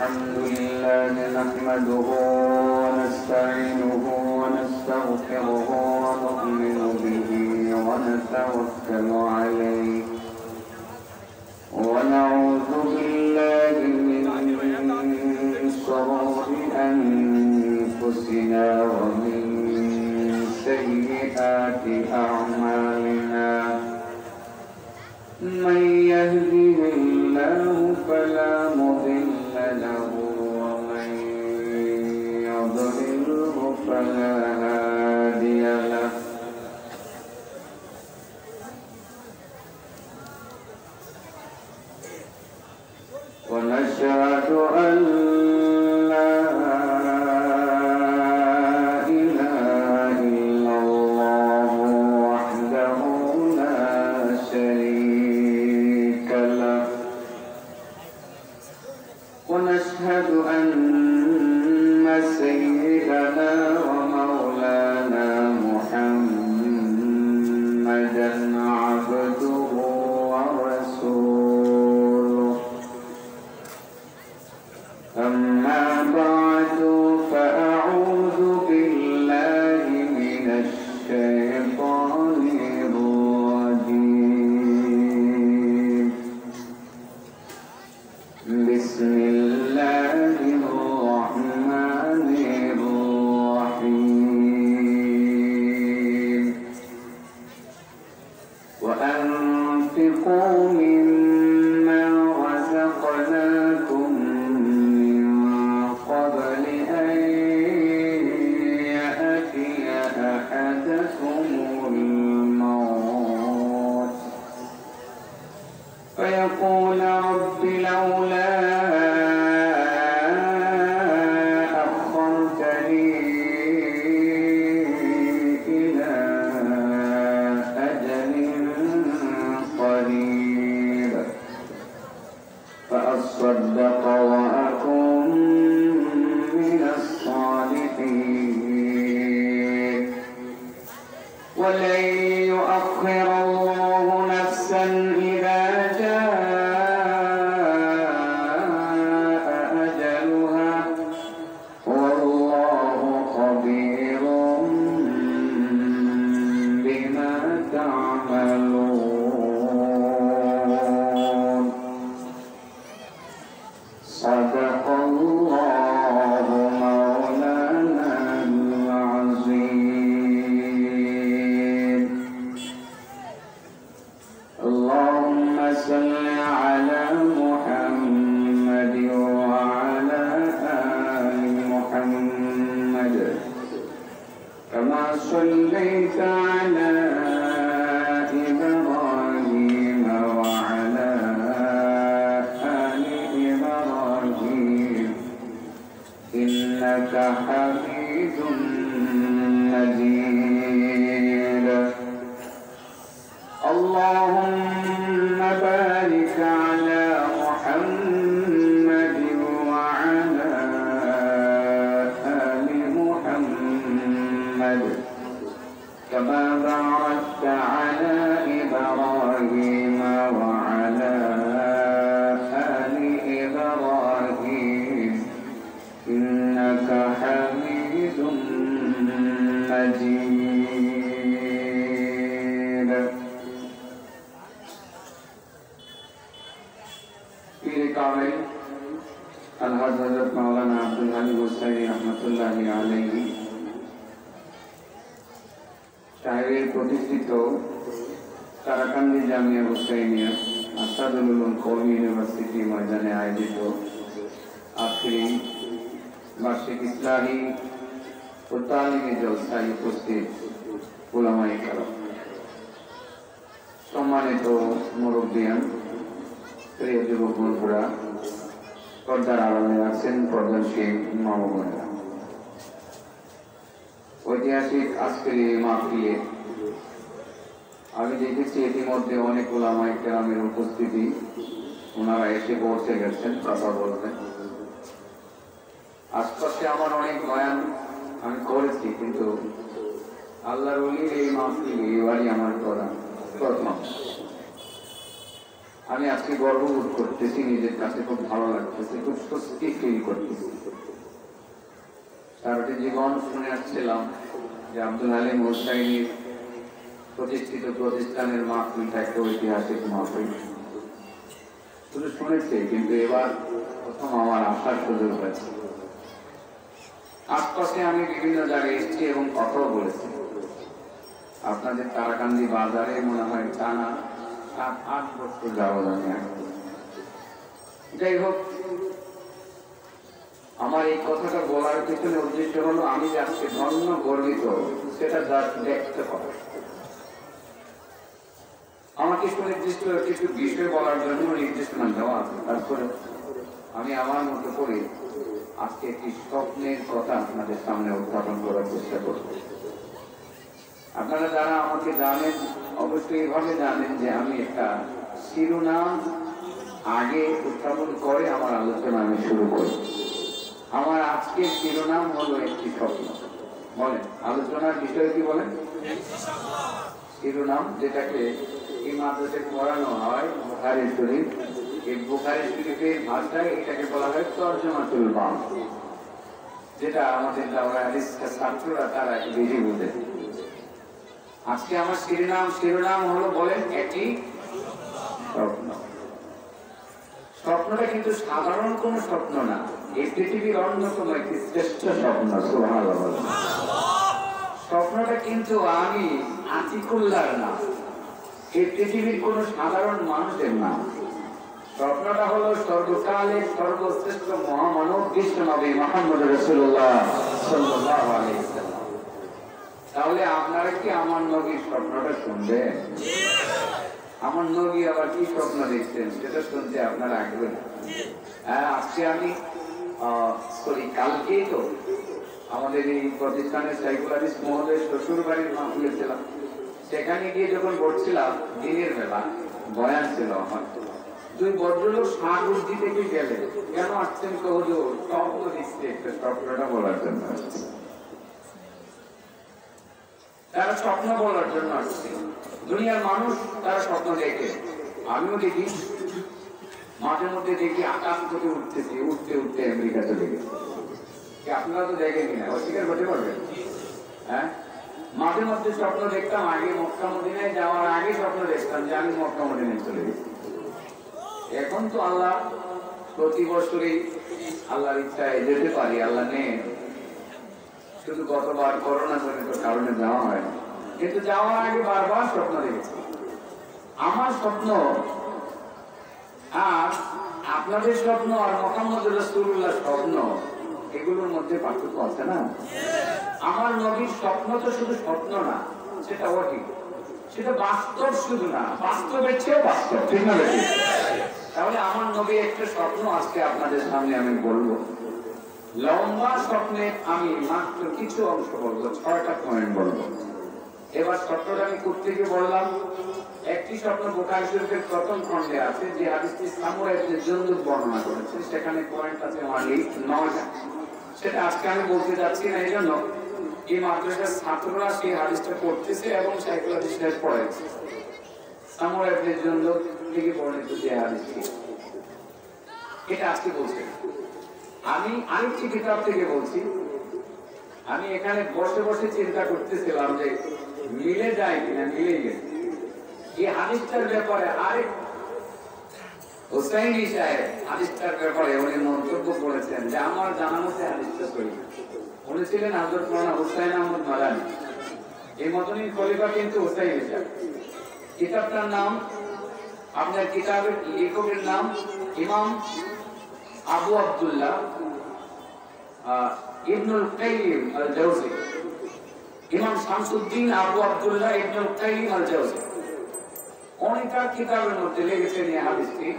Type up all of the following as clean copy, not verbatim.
الحمد لله نحمده ونستعينه ونستغفره ونؤمن به ونتوكل عليه ونعوذ بالله من شرور أنفسنا ومن سيئات أعمالنا من يهده الله فلا مضل له ومن يضلله فلا هادي له ونشهد أن لا إله إلا الله وحده لا شريك له ونشهد أن سيدنا ومولانا محمدا عبده ورسوله أما بعد فأعوذ بالله من الشيطان الرجيم بسم الله الرحمن الرحيم وأنفقوا مما رزقناكم من قبل أن يأتي أحدكم الموت فيقول رب لولا أخرتني إلى أجل قريب فأصدق وأكن من الصالحين ولن يؤخر الله نفسا إذا جاء أجلها والله خبير بما تعملون صدق الله مولانا العظيم اللهم صل على محمد وعلى آل محمد كما صليت على إبراهيم وعلى آل إبراهيم إنك حميد مجيد اللهم بارك على محمد وعلى آل محمد كما باركت على إبراهيم وعلى آل إبراهيم إنك حميد مجيد पीर कामिल अलहज़ हज़रत मौलाना अब्दुल गनी हुसैनी रहमतुल्लाहि अलैहि সাহেবের প্রতিষ্ঠিত তারাকান্দি জামিয়া হুসাইনিয়া আসাদুল উলুম কওমি ইউনিভার্সিটি ময়দানে আয়োজিত আখেরি বার্ষিক ইসলাহি ও তালিমি জলসায় উপস্থিত উলামায়ে কেরাম, সম্মানিত মুরব্বিয়ান, প্রিয় যুবক বন্ধুরা, পর্দার আড়ালে আছেন পর্দাশীল মা বোনেরা, ঐতিহাসিক আজকের এই মাহফিলে আমি দেখেছি ইতিমধ্যে অনেক উলামায়ে কেরামের উপস্থিতি, ওনারা এসে পৌঁছে গেছেন কথা বলবেন। আশপাশে আমার অনেক বয়ান আমি করেছি, কিন্তু আল্লাহর ওলির এই মাহফিলে এবারই আমার করা প্রথম। আমি আজকে গর্ববোধ করতেছি, নিজের কাছে খুব ভালো লাগতেছে, খুব স্বস্তি ফিল করতেছি। সারাটি জীবন শুনে আসছিলাম যে আব্দুল হালিম হুসাইনির প্রতিষ্ঠিত প্রতিষ্ঠানের মাহফিলটা একটা ঐতিহাসিক মাহফিল। শুধু শুনেছি, কিন্তু এবার প্রথম আমার আসার সুযোগ হয়েছে। আশপাশে আমি বিভিন্ন জায়গায় এসেছি এবং কথাও বলেছি। আপনাদের তারাকান্দি বাজারে মনে হয় টানা 7-8 বছর যাওয়া জানি। যাই হোক, আমার এই কথাটা বলার পিছনে উদ্দেশ্য হলো আমি যে আজকে ধন্য গর্বিত সেটা দেখতে পাবো। আমাকে সুনির্দিষ্ট কিছু বিষয় বলার জন্য নির্দেশনা দেওয়া আছে, তারপরে আমি আমার মতো করে আজকে একটি স্বপ্নের কথা আপনাদের সামনে উত্থাপন করার চেষ্টা করব। আপনারা যারা আমাকে জানেন অবশ্যই এভাবে জানেন যে আমি একটা শিরোনাম আগে উত্থাপন করে আমার আলোচনা আমি শুরু করি। আমার আজকের শিরোনাম হলো একটি স্বপ্ন। বলেন, আলোচনার বিষয় কি বলেন? শিরোনাম, যেটাকে এই মাদ্রাসায় পড়ানো হয় বুখারী শরীফ। এই বুখারী শরীফের ভাষায় এটাকে বলা হয় তরজমাতুল বাম, যেটা আমাদের দাওরা হাদিসের ছাত্ররা তারা বেশি বোঝে। আজকে আমার শিরোনাম হলো, বলেন, একটি স্বপ্ন। স্বপ্নটা কিন্তু সাধারণ কোন স্বপ্ন না, এই পৃথিবীর অন্যতম একটি শ্রেষ্ঠ স্বপ্ন। সুবহানাল্লাহ। স্বপ্নটা কিন্তু আমি আতিকুল্লাহর না, এই পৃথিবীর কোন সাধারণ মানুষের না। স্বপ্নটা হলো সর্বকালের সর্বশ্রেষ্ঠ মহামানব বিশ্ব নবী মুহাম্মদ রাসূলুল্লাহ সাল্লাল্লাহু আলাইহি ওয়াসাল্লাম। তাহলে আপনারা কি আমার নবীর স্বপ্নটা শুনবেন? আমার নবী আবার কি স্বপ্ন দেখছেন সেটা শুনতে আপনারা আগ্রহী? হ্যাঁ, আজকে আমি কালকেই তো আমাদের এই প্রতিষ্ঠানের সাইকুল হাদিস মহোদয় শ্বশুর বাড়ির মাহফিলে ছিলাম। সেখানে গিয়ে যখন বসছিলাম, দিনের বেলা বয়ান ছিল আমার, 2 ভদ্রলোক সাগরদি থেকে গেলে, কেন আসছেন তো হুজুর? স্বপ্ন দিচ্ছে, একটা স্বপ্নটা বলার জন্য আসছে। তারা স্বপ্ন বলার জন্য আসছে। দুনিয়ার মানুষ তারা স্বপ্ন দেখে, আমিও দেখি, মাঝে মধ্যে দেখি আকাশ থেকে উঠতেছি, উঠতে উঠতে আমেরিকা চলে গেছে। আপনারা তো দেখেনি না, অস্বীকার করতে পারবেন? হ্যাঁ, মাঝে মধ্যে স্বপ্ন দেখতাম, আগে মক্কা মদিনায় যাওয়ার আগে স্বপ্ন দেখতাম যে আমি মক্কা মদিনায় চলে গেছি। এখন তো আল্লাহ প্রতি বছরই আল্লাহর ইচ্ছায় যেতে পারি, আল্লাহ নেন। শুধু গতবার করোনা জনিত কারণে যাওয়া হয় না, কিন্তু যাওয়ার আগে বারবার স্বপ্ন দেখেছি। আমার স্বপ্ন আর আপনাদের স্বপ্ন আর মুহাম্মদ রাসূলুল্লাহ স্বপ্ন, এগুলোর মধ্যে পার্থক্য আছে না? আমার নবীর স্বপ্ন তো শুধু স্বপ্ন না, সেটা ওঠে, সেটা বাস্তব শুধু না, বাস্তবের চেয়ে বাস্তব, ঠিক না? তাহলে আমার নবী একটা স্বপ্ন আজকে আপনাদের সামনে আমি বলবো। লম্বা স্বপ্নে আমি মাত্র কিছু অংশ বলবো, 6টা পয়েন্ট বলবো। এবার স্বপ্নটা আমি কোত্থেকে বললাম? একটি স্বপ্ন বুখারী শরীফের প্রথম খণ্ডে আছে, যে হাদিসটি সামুরা ইবনে জুনদুব বর্ণনা করেছে। সেখানে পয়েন্ট আছে অনলি 9টা। সেটা আজকে আমি বলতে যাচ্ছি না, এই জন্য এই মাদ্রাসার ছাত্ররা সেই হাদিসটা পড়তেছে এবং সাইকুল হাদিসটা পড়াচ্ছে। সামুরা ইবনে জুনদুব থেকে বর্ণিত যে হাদিসটি, এটা আজকে বলছে। আমি আরেকটি কিতাব থেকে বলছি। আমি এখানে বসে বসে চিন্তা করতেছিলাম যে মিলে যায় কিনা, মিলে গেছে। এই হাদিসটার ব্যাপারে আরেক হুসাইনি সাহেব হাদিসটার ব্যাপারে উনি মন্তব্য করেছেন যে আমার জানা মতে হাদিসটা সহিহ। উনি ছিলেন হযরত মাওলানা হুসাইন আহমদ মাদানী। এই মদনী খলিফা কিন্তু হুসাইনি সাহেব। কিতাবটার নাম, আপনার কিতাবের লেখকের নাম ইমাম আবু আব্দুল্লাহ ইবনুল কাইয়িম আল জাওজি। ইমাম শামসুদ্দিন আবু আব্দুল্লাহ ইবনুল কাইয়িম আল জাওজি। উনি তার কিতাবের মধ্যে লিখেছেন এই হাদিসটি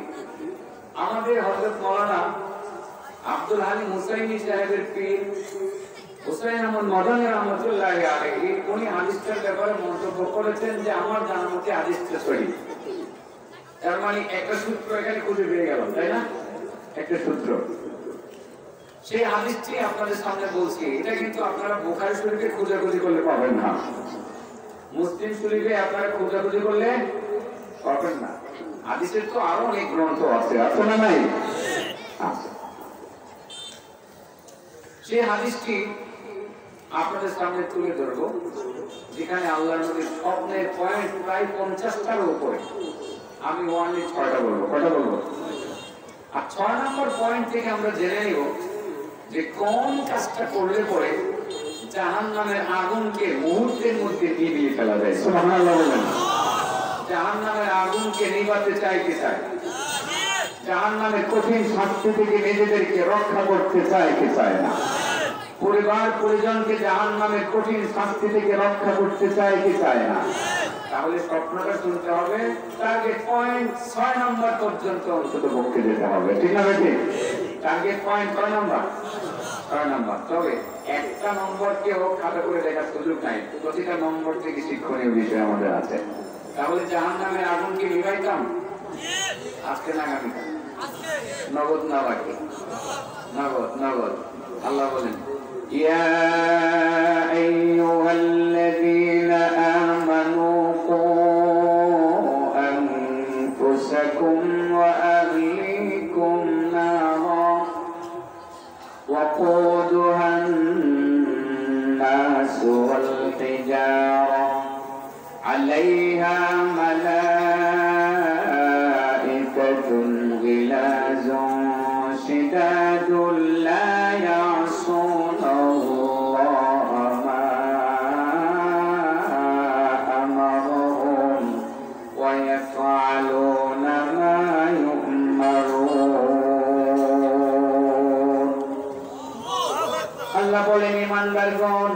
আমাদের হযরত মাওলানা আব্দুল হালিম হুসাইনি সাহেবের পীর হুসাইন আহমদ মাদানী রাহমাতুল্লাহি আলাইহি, উনি হাদিসটার ব্যাপারে মন্তব্য করেছেন যে আমার জানা মতে হাদিসটা সহিহ। তার মানে একটা সূত্র এখানে খুঁজে পেয়ে গেল, তাই না? একটা সূত্র। সেই হাদিসটি আপনাদের সামনে বলছি। এটা কিন্তু আপনারা বুখারী শরীফে খোঁজাখুঁজি করলে পাবেন না, মুসলিম শরীফে আপনারা খোঁজাখুঁজি করলে পাবেন না। হাদিসের তো আরো অনেক গ্রন্থ আছে, আছে না নাই? আছে। সেই হাদিসটি আপনাদের সামনে তুলে ধরবো, যেখানে আল্লাহ নবীর স্বপ্নের পয়েন্ট প্রায় 50টার উপরে। আমি ওয়ানলি 6টা বলবো। কটা বলবো? আর 6 নম্বর পয়েন্ট থেকে আমরা জেনে নিব যে কোন কাজটা করলে পরে জাহান্নামের আগুনকে মুহূর্তের মধ্যে নিভিয়ে ফেলা যায়। সুবহানাল্লাহ বলেন। জাহান্নামের আগুনকে নিভাতে চাইতে চায়, জাহান্নামের কঠিন শাস্তি থেকে নিজেদেরকে রক্ষা করতে চায় কি চায় না? পরিবার পরিজনকে জাহান্নামের কঠিন শাস্তি থেকে রক্ষা করতে চায় কি চায় না? তাহলে স্বপ্নটা শুনতে হবে, টার্গেট পয়েন্ট 6 নম্বর পর্যন্ত অন্তত পক্ষে যেতে হবে। ঠিক না বেটি? টার্গেট পয়েন্ট 6 নম্বর, 6 নম্বর। তবে একটা নম্বরকেও খাতা করে দেখার সুযোগ নাই, প্রতিটা নম্বর থেকে শিক্ষণীয় বিষয় আমাদের আছে। তাহলে জাহান্নামের আগুনকে নিভাইতাম আজকে না আগামীকাল? নগদ না বাকি? নগদ, নগদ। আল্লাহ বলেন, ইয়া আইয়ুহাল্লাযীনা আমানু কু আনফুসাকুম ওয়া আহলিকুম নারা ওয়াকুদুহা الناس والحجارة عليها ملائكة غلاظ شداد لا يعصون الله ما أمرهم ويفعلون ما يؤمرون। আল্লাহ বলেন, ঈমানদারগণ,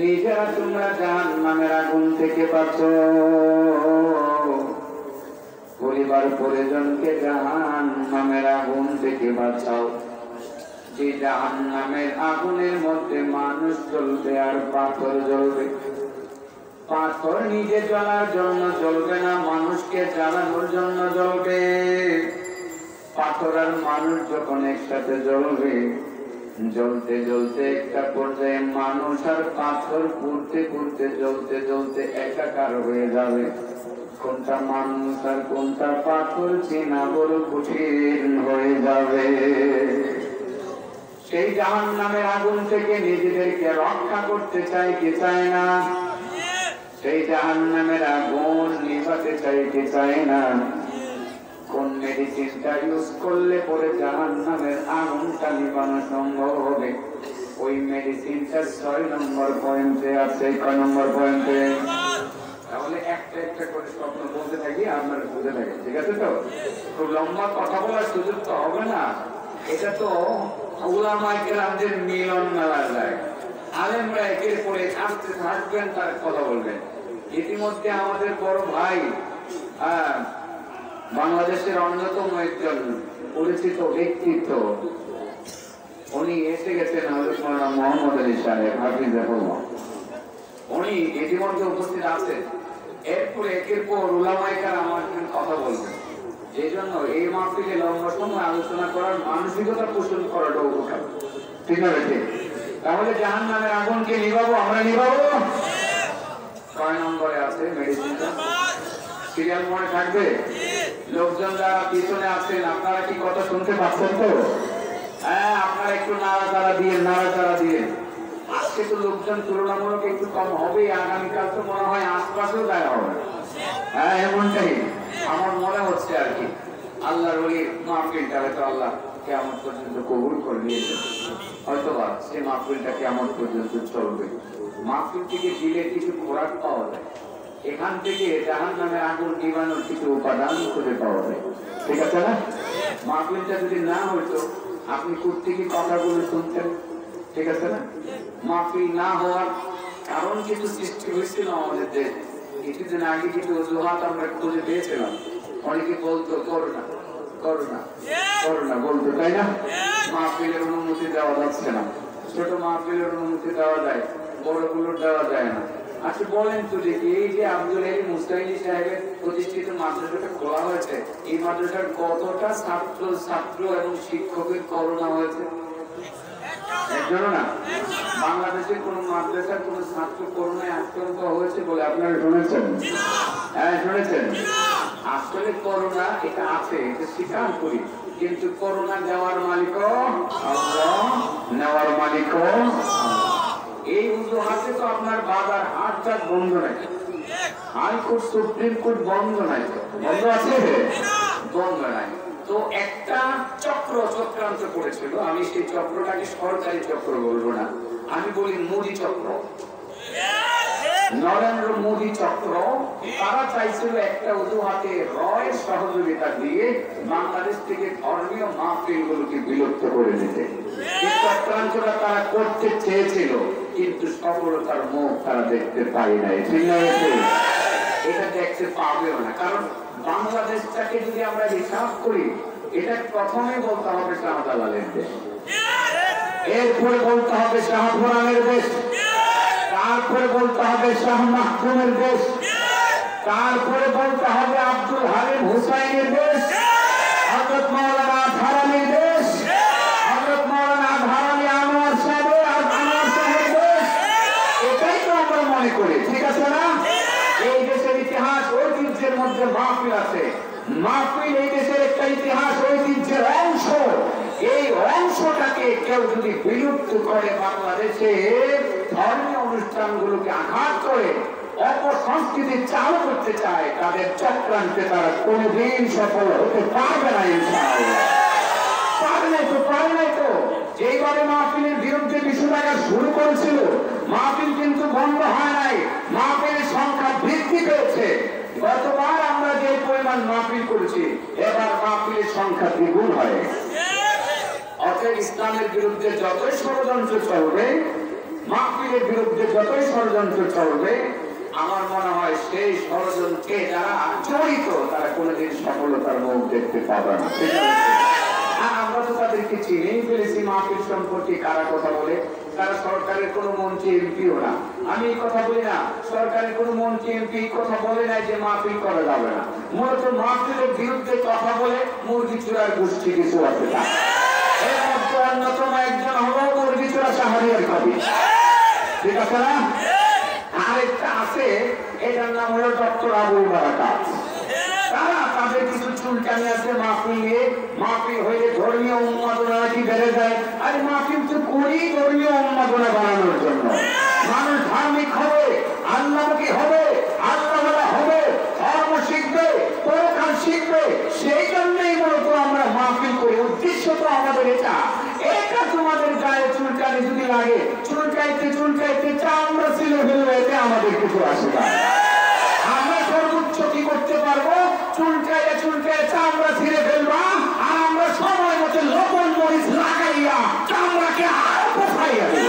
নিজেরা তোমরা জাহান্নামের আগুন থেকে বাঁচো, পরিবার পরিজনকে জাহান্নামের আগুন থেকে বাঁচাও। যে জাহান্নামের আগুনের মধ্যে মানুষ জ্বলবে আর পাথর জ্বলবে। পাথর নিজে জ্বলার জন্য জ্বলবে না, মানুষকে জ্বালানোর জন্য জ্বলবে। পাথর আর মানুষ যখন একসাথে জ্বলবে, জ্বলতে জ্বলতে একটা পর্যায়ে মানুষ আর পাথর পুড়তে পুড়তে জ্বলতে জ্বলতে একাকার হয়ে যাবে। কোনটা মানুষ আর কোনটা পাথর চেনা বড় কঠিন হয়ে যাবে। সেই জাহান্নামের আগুন থেকে নিজেদেরকে রক্ষা করতে চাই কি চায় না? সেই জাহান্নামের আগুন নিভাতে চাই কি চায় না? কোন মেডিসিনটা ইউজ করলে পরে জাহান্নামের আগুনটা নিভানো সম্ভব হবে? ওই মেডিসিনটা 6 নম্বর পয়েন্টে আছে। কয় নম্বর পয়েন্টে? তাহলে একটা একটা করে স্বপ্ন বলতে থাকি, আপনারা বুঝে থাকেন। ঠিক আছে তো? খুব লম্বা কথা বলার সুযোগ তো হবে না। এটা তো উলামায়ে কেরামদের মিলন মেলা যায়। আলেমরা একের পরে আসতে থাকবেন, তার কথা বলবেন। ইতিমধ্যে আমাদের বড় ভাই, বাংলাদেশের অন্যতম একজন পরিচিত ব্যক্তিত্ব, উনি এসে গেছেন, হযরত মাওলানা মুহাম্মদ আলী সাহেব হাফিজাহুল্লাহ। উনি ইতিমধ্যে উপস্থিত আছেন। এরপরে একের পর উলামায়ে কেরাম আমাদের কথা বলবেন। এই জন্য এই মাহফিলে লম্বা সময় আলোচনা করার মানসিকতা পোষণ করাটা উপকার। ঠিক না বেঠিক? তাহলে জাহান্নামের আগুনকে নিভাবো, আমরা নিভাবো। 6 নম্বরে আছে মেডিসিনটা। সিরিয়াল মনে থাকবে? লোকজন যারা পিছনে আছেন, আপনারা কি কথা শুনতে পাচ্ছেন তো? হ্যাঁ, আপনারা একটু নাড়াচাড়া দিয়ে, নাড়াচাড়া দিয়ে। আজকে তো লোকজন তুলনামূলক একটু কম হবে, আগামীকাল তো মনে হয় আশপাশেও দেখা হবে। হ্যাঁ, এমনটাই আমার মনে হচ্ছে আর কি। আল্লাহর ওলির মাহফিলটা হয়তো আল্লাহ কিয়ামত পর্যন্ত কবুল করে নিয়েছেন, হয়তোবা সে মাহফিলটা কিয়ামত পর্যন্ত চলবে। মাহফিল থেকে দিলে কিছু খোরাক পাওয়া যায়, এখান থেকে জাহান্নামের আগুন নিভানোর কিছু উপাদান খুঁজে পাওয়া যায়। ঠিক আছে না? মাহফিলটা যদি না হইতো, আপনি কোত্থেকে কথাগুলো শুনতেন? ঠিক আছে না? মাহফিল না হওয়ার কারণ কিছু সৃষ্টি হয়েছিল আমাদের দেশ। কিছুদিন আগে কিছু অজুহাত আমরা খুঁজে পেয়েছিলাম। অনেকে বলতো করোনা করোনা করোনা বলতো, তাই না? মাহফিলের অনুমতি দেওয়া যাচ্ছে না। ছোট মাহফিলের অনুমতি দেওয়া যায়, বড়গুলোর দেওয়া যায় না। আচ্ছা বলেন তো দেখি, এই যে আব্দুল আলী মুস্তাহিনী সাহেবের প্রতিষ্ঠিত মাদ্রাসাটা খোলা হয়েছে, এই মাদ্রাসার কতটা ছাত্র এবং শিক্ষকের করোনা হয়েছে? একজনও না। বাংলাদেশের কোন মাদ্রাসার কোন ছাত্র করোনায় আক্রান্ত হয়েছে বলে আপনারা শুনেছেন? হ্যাঁ, শুনেছেন। আসলে করোনা এটা আছে, এটা স্বীকার করি, কিন্তু করোনা দেওয়ার মালিক আল্লাহ, নেওয়ার মালিক এই অজুহাতে তো আপনার বাজার হাট বন্ধ নাই, হাইকোর্ট সুপ্রিম কোর্ট বন্ধ নাই, বন্ধ আছে, বন্ধ নাই। তো একটা চক্রান্ত করেছিল, আমি সেই চক্রটাকে সরকারি চক্র বলবো না, আমি বলি মোদী চক্র, নরেন্দ্র মোদী চক্র। তারা চাইছিল একটা অজুহাতে রয়ের সহযোগিতা দিয়ে বাংলাদেশ থেকে ধর্মীয় মাহফিলগুলোকে বিলুপ্ত করে দিতে। এই চক্রান্তটা তারা করতে চেয়েছিল, কিন্তু সফলতার মুখ তারা দেখতে পায় নাই, ঠিক না? এটা দেখতে পাবেও না, কারণ বাংলাদেশটাকে যদি আমরা হিসাব করি, এটা প্রথমে বলতে হবে শাহজালালের দেশ, এরপরে বলতে হবে শাহপুরানের দেশ, তারপরে বলতে হবে শাহ মাহফুজের দেশ, তারপরে বলতে হবে আব্দুল হালিম হুসাইনের দেশ, হযরত মাওলানা আজহারির দেশ, হযরত মাওলানা আজহারি আনোয়ার সাহেবের দেশ। এটাই তো আমরা মনে করি, ঠিক আছে না? এই দেশের ইতিহাস ঐতিহ্যের মধ্যে মাহফিল আছে, মাহফিল এই দেশের একটা ইতিহাস ঐতিহ্যের অংশ। এই অংশটাকে কেউ যদি বিলুপ্ত করে, বাংলাদেশে ধর্মীয় অনুষ্ঠানগুলোকে আঘাত করে অপসংস্কৃতি চালু করতে চায়, তাদের চক্রান্তে তারা কোনোদিন সফল হতে পারবে না, ইনশাআল্লাহ। পারে নাই তো যেইভাবে মাহফিলের বিরুদ্ধে বিষয়টা শুরু করেছিল, মাহফিল কিন্তু বন্ধ হয় নাই, মাহফিলের সংখ্যা বৃদ্ধি পেয়েছে। গতবার আমরা যে পরিমাণ মাহফিল করেছি, এবার মাহফিলের সংখ্যা দ্বিগুণ হয়। অতএব ইসলামের বিরুদ্ধে যতই ষড়যন্ত্র চলবে, মাহফিলের বিরুদ্ধে যতই ষড়যন্ত্র চলবে, আমার মনে হয় সেই ষড়যন্ত্রে যারা জড়িত তারা কোনোদিন সফলতার মুখ দেখতে পাবে না। আমরা তো তাদেরকে চিনেই ফেলেছি, মাহফিল সম্পর্কে কারা কথা বলে, তারা সরকারের কোন মন্ত্রী এমপিও না। আমি এই কথা বলি না, সরকারের কোন মন্ত্রী এমপি কথা বলে নাই যে মাহফিল করা যাবে না। মূলত মাহফিলের বিরুদ্ধে কথা বলে মুরগি চূড়ার গোষ্ঠী কিছু আছে, এর মধ্যে অন্যতম একজন হলো মুরগি চূড়া শাহরিয়ার কবি, ঠিক আছে না? আরেকটা আছে, এটার নাম হলো ডক্টর আবুল বারাকাত। তারা তাদের কিছু চুলকানি আছে মাহফিল নিয়ে, মাহফিল হইলে ধর্মীয় উন্মাদনা কি বেড়ে যায়। আরে মাহফিল তো করি ধর্মীয় উন্মাদনা বানানোর জন্য, মানুষ ধার্মিক হবে, আল্লাহমুখী হবে, আল্লাহওয়ালা হবে, ধর্ম শিখবে, পরকাল শিখবে, সেই জন্যই মূলত আমরা মাহফিল করি। উদ্দেশ্য তো আমাদের এটা। এটা তোমাদের গায়ে চুলকানি যদি লাগে, চুলকাইতে চামড়া ছিল ফেলবে, এতে আমাদের কিছু আসে না। আমরা সর্বোচ্চ কি করতে পারবো? চুলকাইয়া চামড়া ছিঁড়ে ফেলবা, আর আমরা সময় মতো লবণ মরিচ লাগাইয়া চামড়াকে আরো কোথাইয়া দেব।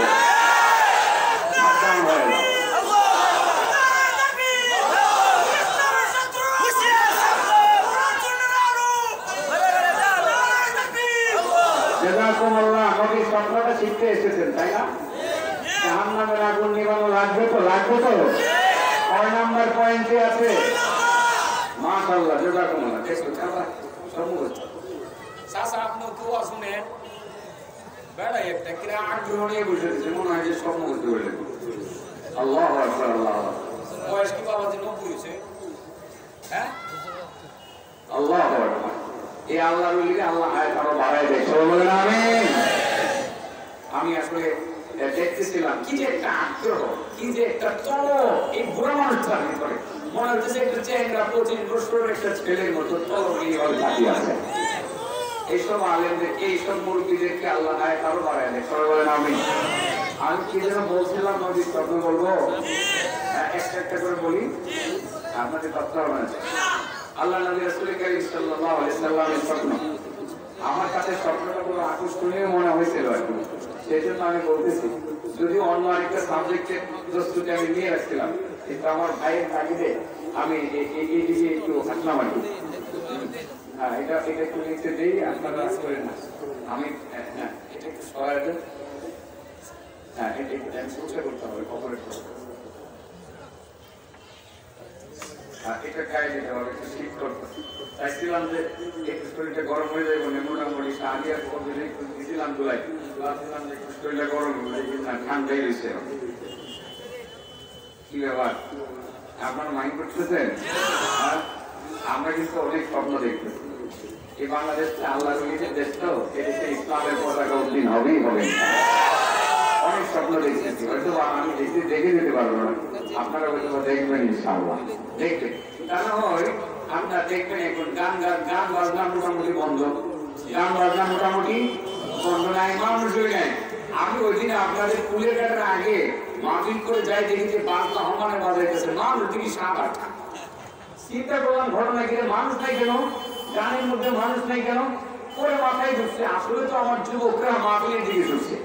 নবীর স্বপ্নটা শিখতে এসেছেন, তাই না? জাহান্নামের আগুন নিবানো লাগবে তো, কয় নাম্বার পয়েন্টে আছে? মাশাআল্লাহ, জাযাকুমুল্লাহ। দেখো চাচা সম্মুখ চাচা, আপনি দোয়া শুনেন, বেড়া একটা কিরা আগ্রহ নিয়ে বসে দিয়েছে, মনে হয় যে সম্মুখ ধরে। আল্লাহু আকবার, আল্লাহু আকবার। বয়স কি বাবা যে 90 হয়েছে? হ্যাঁ, আল্লাহু আকবার। এই আল্লাহর ওলিকে আল্লাহ হায়াত আরো বাড়ায় দেয়, সবাই বলেন আমিন। আমি আসলে দেখতেছিলাম কি যে একটা আগ্রহ, কি যে একটা তলব এই বুড়া মানুষটার ভিতরে, মনে হচ্ছে একটা চেহারা 25 বছরের একটা ছেলের মতো তলব এইভাবে তাকিয়ে আছে। এইসব আলেমদের, এইসব মুরব্বীদেরকে আল্লাহ হায়াত আরো বাড়ায় দেয়, সবাই বলেন আমিন। আমি কি যেন বলছিলাম, নবীর স্বপ্ন বলবো, একটা করে বলি, আপনাদের কথা হবে না। আল্লাহ নবী রাসূল কারীম সাল্লাল্লাহু আলাইহি সাল্লামের স্বপ্ন আমার কাছে স্বপ্নটা পুরো আকর্ষণীয় মনে হয়েছিল আর কি, সেই জন্য আমি বলতেছি। যদি অন্য আরেকটা সাবজেক্টের প্রস্তুতি আমি নিয়ে রাখছিলাম, কিন্তু আমার ভাইয়ের তাগিদে আমি এইদিকে একটু হাঁটলাম আর কি। হ্যাঁ, এটা একটু লিখতে দিই, আপনারা করেন না। আমি এটা একটু সহায়তা, হ্যাঁ, এটা একটু চেষ্টা করতে হবে, কপারেট করতে হবে। এটা গায়ে দিতে হবে, একটু শীত করতে চাইছিলাম যে একটু শরীরটা গরম হয়ে যাবে, মোটামুটি সারিয়ার পদ্ধতি একটু দিয়েছিলাম ধুলাই, ভাবছিলাম যে একটু শরীরটা গরম হয়ে না, ঠান্ডাই রয়েছে। কি ব্যাপার, আপনার মাইন্ড করতেছেন? আমরা কিন্তু অনেক স্বপ্ন দেখতেছি। এই বাংলাদেশ আল্লাহর ওলিদের দেশ তো, এদেশে ইসলামের পতাকা উদ্দিন হবেই হবে। অনেক স্বপ্ন দেখতেছি, হয়তো আমি দেখে দিতে পারবো না, আপনারা হয়তো দেখবেন ইনশাআল্লাহ, দেখবেন। তা না হয় আপনারা দেখবেন এখন গান বাজনা মোটামুটি বন্ধ, গান বাজনা মোটামুটি বন্ধ নাই, মানুষ হয়ে যায়। আমি ওই দিনে আপনাদের কুলের কাটার আগে মাহফিল করে যাই, দেখি যে বাজনা হমানে বাজাইতেছে, মানুষ দেখি 7-8টা। চিন্তা করলাম ঘটনা কি, মানুষ নাই কেন, গানের মধ্যে মানুষ নাই কেন? পরে মাথায় ঢুকছে আসলে তো আমার যুবকরা মাহফিলের দিকে ঢুকছে,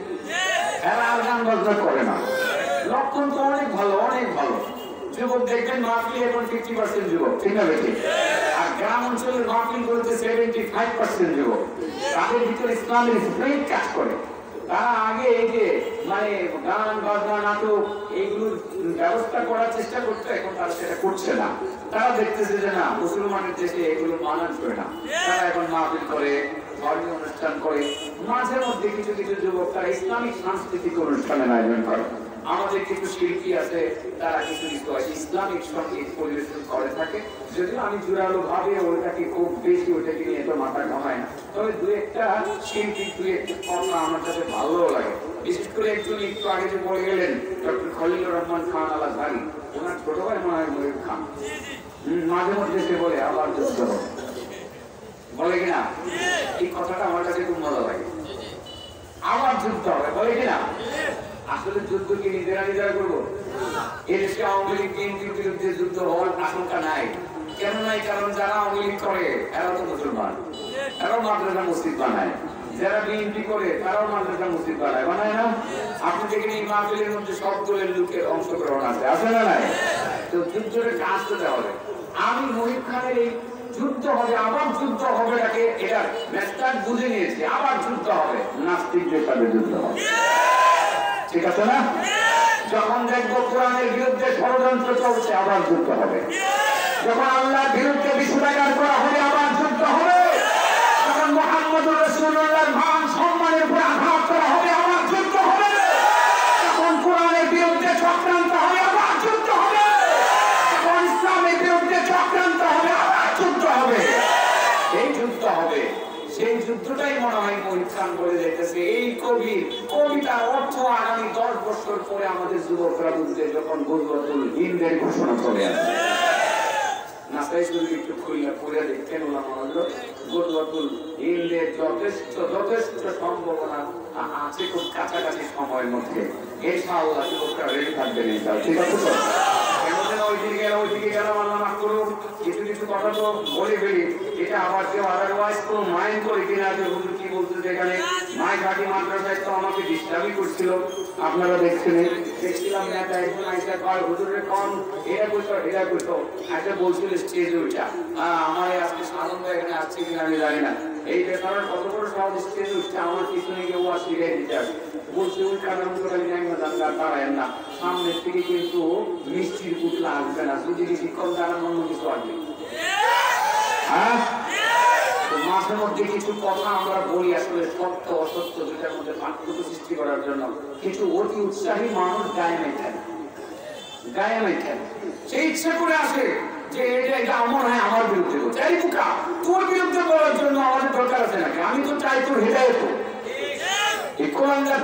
এরা আর গান বাজনা করে না। লক্ষণ তো অনেক ভালো, অনেক ভালো। যুবক দেখবেন মাহফিল এখন 50% যুবক, ঠিক না বেশি? আর গ্রাম অঞ্চলের মাহফিল করতে 75% যুবক। তাদের ভিতরে ইসলামের স্পিরিট কাজ করে। তারা আগে এই যে মানে গান বাজনা নাটক এইগুলোর ব্যবস্থা করার চেষ্টা করছে, এখন তারা সেটা করছে না। তারা দেখতেছে যে না, মুসলমানের দেশে এগুলো মানানসই না। তারা এখন মাহফিল করে, ধর্মীয় অনুষ্ঠান করে, মাঝে মধ্যে কিছু কিছু যুবক তারা ইসলামিক সাংস্কৃতিক অনুষ্ঠানের আয়োজন করে। আমাদের কিছু শিল্পী আছে, তারা কিছু ইসলামিক সঙ্গীত পরিবেশন করে থাকে। যদিও আমি জোরালো ভাবে ওইটাকে খুব বেশি ওইটাকে নিয়ে এত মাথা ঘামাই না, তবে দু একটা শিল্পী দু একটা কথা আমার কাছে ভালো লাগে। বিশেষ করে একজন একটু আগে যে বলে গেলেন ডক্টর খলিলুর রহমান খান আল আজহারি, ওনার ছোট ভাই মনে হয় ময়ূর খান, মাঝে মধ্যে সে বলে আবার যুদ্ধ হবে, বলে কিনা? এই কথাটা আমার কাছে খুব মজা লাগে, আবার যুদ্ধ হবে, বলে কিনা? আসলে যুদ্ধ কি নিজেরা করবো? এদেশে আওয়ামী লীগ বিএনপির বিরুদ্ধে যুদ্ধ হওয়ার আশঙ্কা নাই। কেন নাই? কারণ যারা আওয়ামী লীগ করে এরা তো মুসলমান, এরাও মাদ্রাসা মসজিদ বানায়। যারা বিএনপি করে তারাও মাদ্রাসা মসজিদ বানায় না? আপনি দেখেন এই মাহফিলের মধ্যে সব দলের লোকের অংশগ্রহণ আছে, আছে না নাই? তো যুদ্ধের কাজ করতে হবে। আমি মহিব খানের এই যুদ্ধ হবে, আবার যুদ্ধ হবে, এটা মেস্টার বুঝে নিয়েছে, আবার যুদ্ধ হবে, নাস্তিকদের সাথে যুদ্ধ হবে, ঠিক আছে না? যখন দেখবো কোরআনের বিরুদ্ধে ষড়যন্ত্র চলছে, আবার যুদ্ধ হবে। যখন আল্লাহর বিরুদ্ধে বিষোদাগার করা হবে, আবার যুদ্ধ হবে। যখন মুহাম্মদুর রাসূলুল্লাহর মান সম্মানের উপর আঘাত করা হবে, আবার যুদ্ধ হবে। যখন কোরআনের বিরুদ্ধে চক্রান্ত হবে, আবার যুদ্ধ হবে। যখন ইসলামের বিরুদ্ধে চক্রান্ত হবে, আবার যুদ্ধ হবে। এই যুদ্ধ হবে, সেই যুদ্ধটাই মনে হয় মহিব খান বলে যেতেছে। এই কবিতার অর্থ আগামী 10 বছর পরে আমাদের যুবকরা বুঝবে, যখন গজওয়াতুল হিন্দের ঘোষণা চলে আসবে। নাসাই শরীর একটু খুললে পড়ে দেখতেন গজওয়াতুল হিন্দের যথেষ্ট সম্ভাবনা আছে, খুব কাছাকাছি সময়ের মধ্যে। ইনশাআল্লাহ যুবকরা রেডি থাকবেন, ঠিক আছে তো? ওইদিকে গেলাম, আল্লাহ মাফ করুন, কিছু কথা তো বলে ফেলি। এটা আবার কেউ আদারওয়াইজ কোনো মাইন্ড করে কিনা, যে হুজুর কি বলতেছে এখানে মাই ঘাটি মাদ্রাসায়, তো আমাকে ডিস্টার্বই করছিল। আপনারা দেখছিলাম নেতা একজন আইসা কয় হুজুরের কম এটা করতো একটা বলছিল স্টেজে ওইটা। আমার আজকে সানন্দ এখানে আসছে কিনা আমি জানি না। এই ব্যাপারে কত বড় সহজ স্টেজে উঠছে, আমার পিছনে কেউ আর শিখাই দিতে আসে, বলছে ওই কারণ করে দাঁড়ায় না, সামনের থেকে কিন্তু মিষ্টির পুতলা আসবে না, যদি শিক্ষক দাঁড়ানো অন্য কিছু আসবে। হ্যাঁ, মাঝে মধ্যে কিছু কথা আমরা বলি আসলে সত্য অসত্য দুটার মধ্যে পার্থক্য সৃষ্টি করার জন্য। কিছু অতি উৎসাহী মানুষ গায়ে মেখেন, সেই ইচ্ছা করে আসে যে এটা আমার হয়, আমার বিরুদ্ধে বলছে। এই বুকা, তোর বিরুদ্ধে বলার জন্য আমাদের দরকার আছে নাকি? আমি তো চাই তোর হেদায়েত।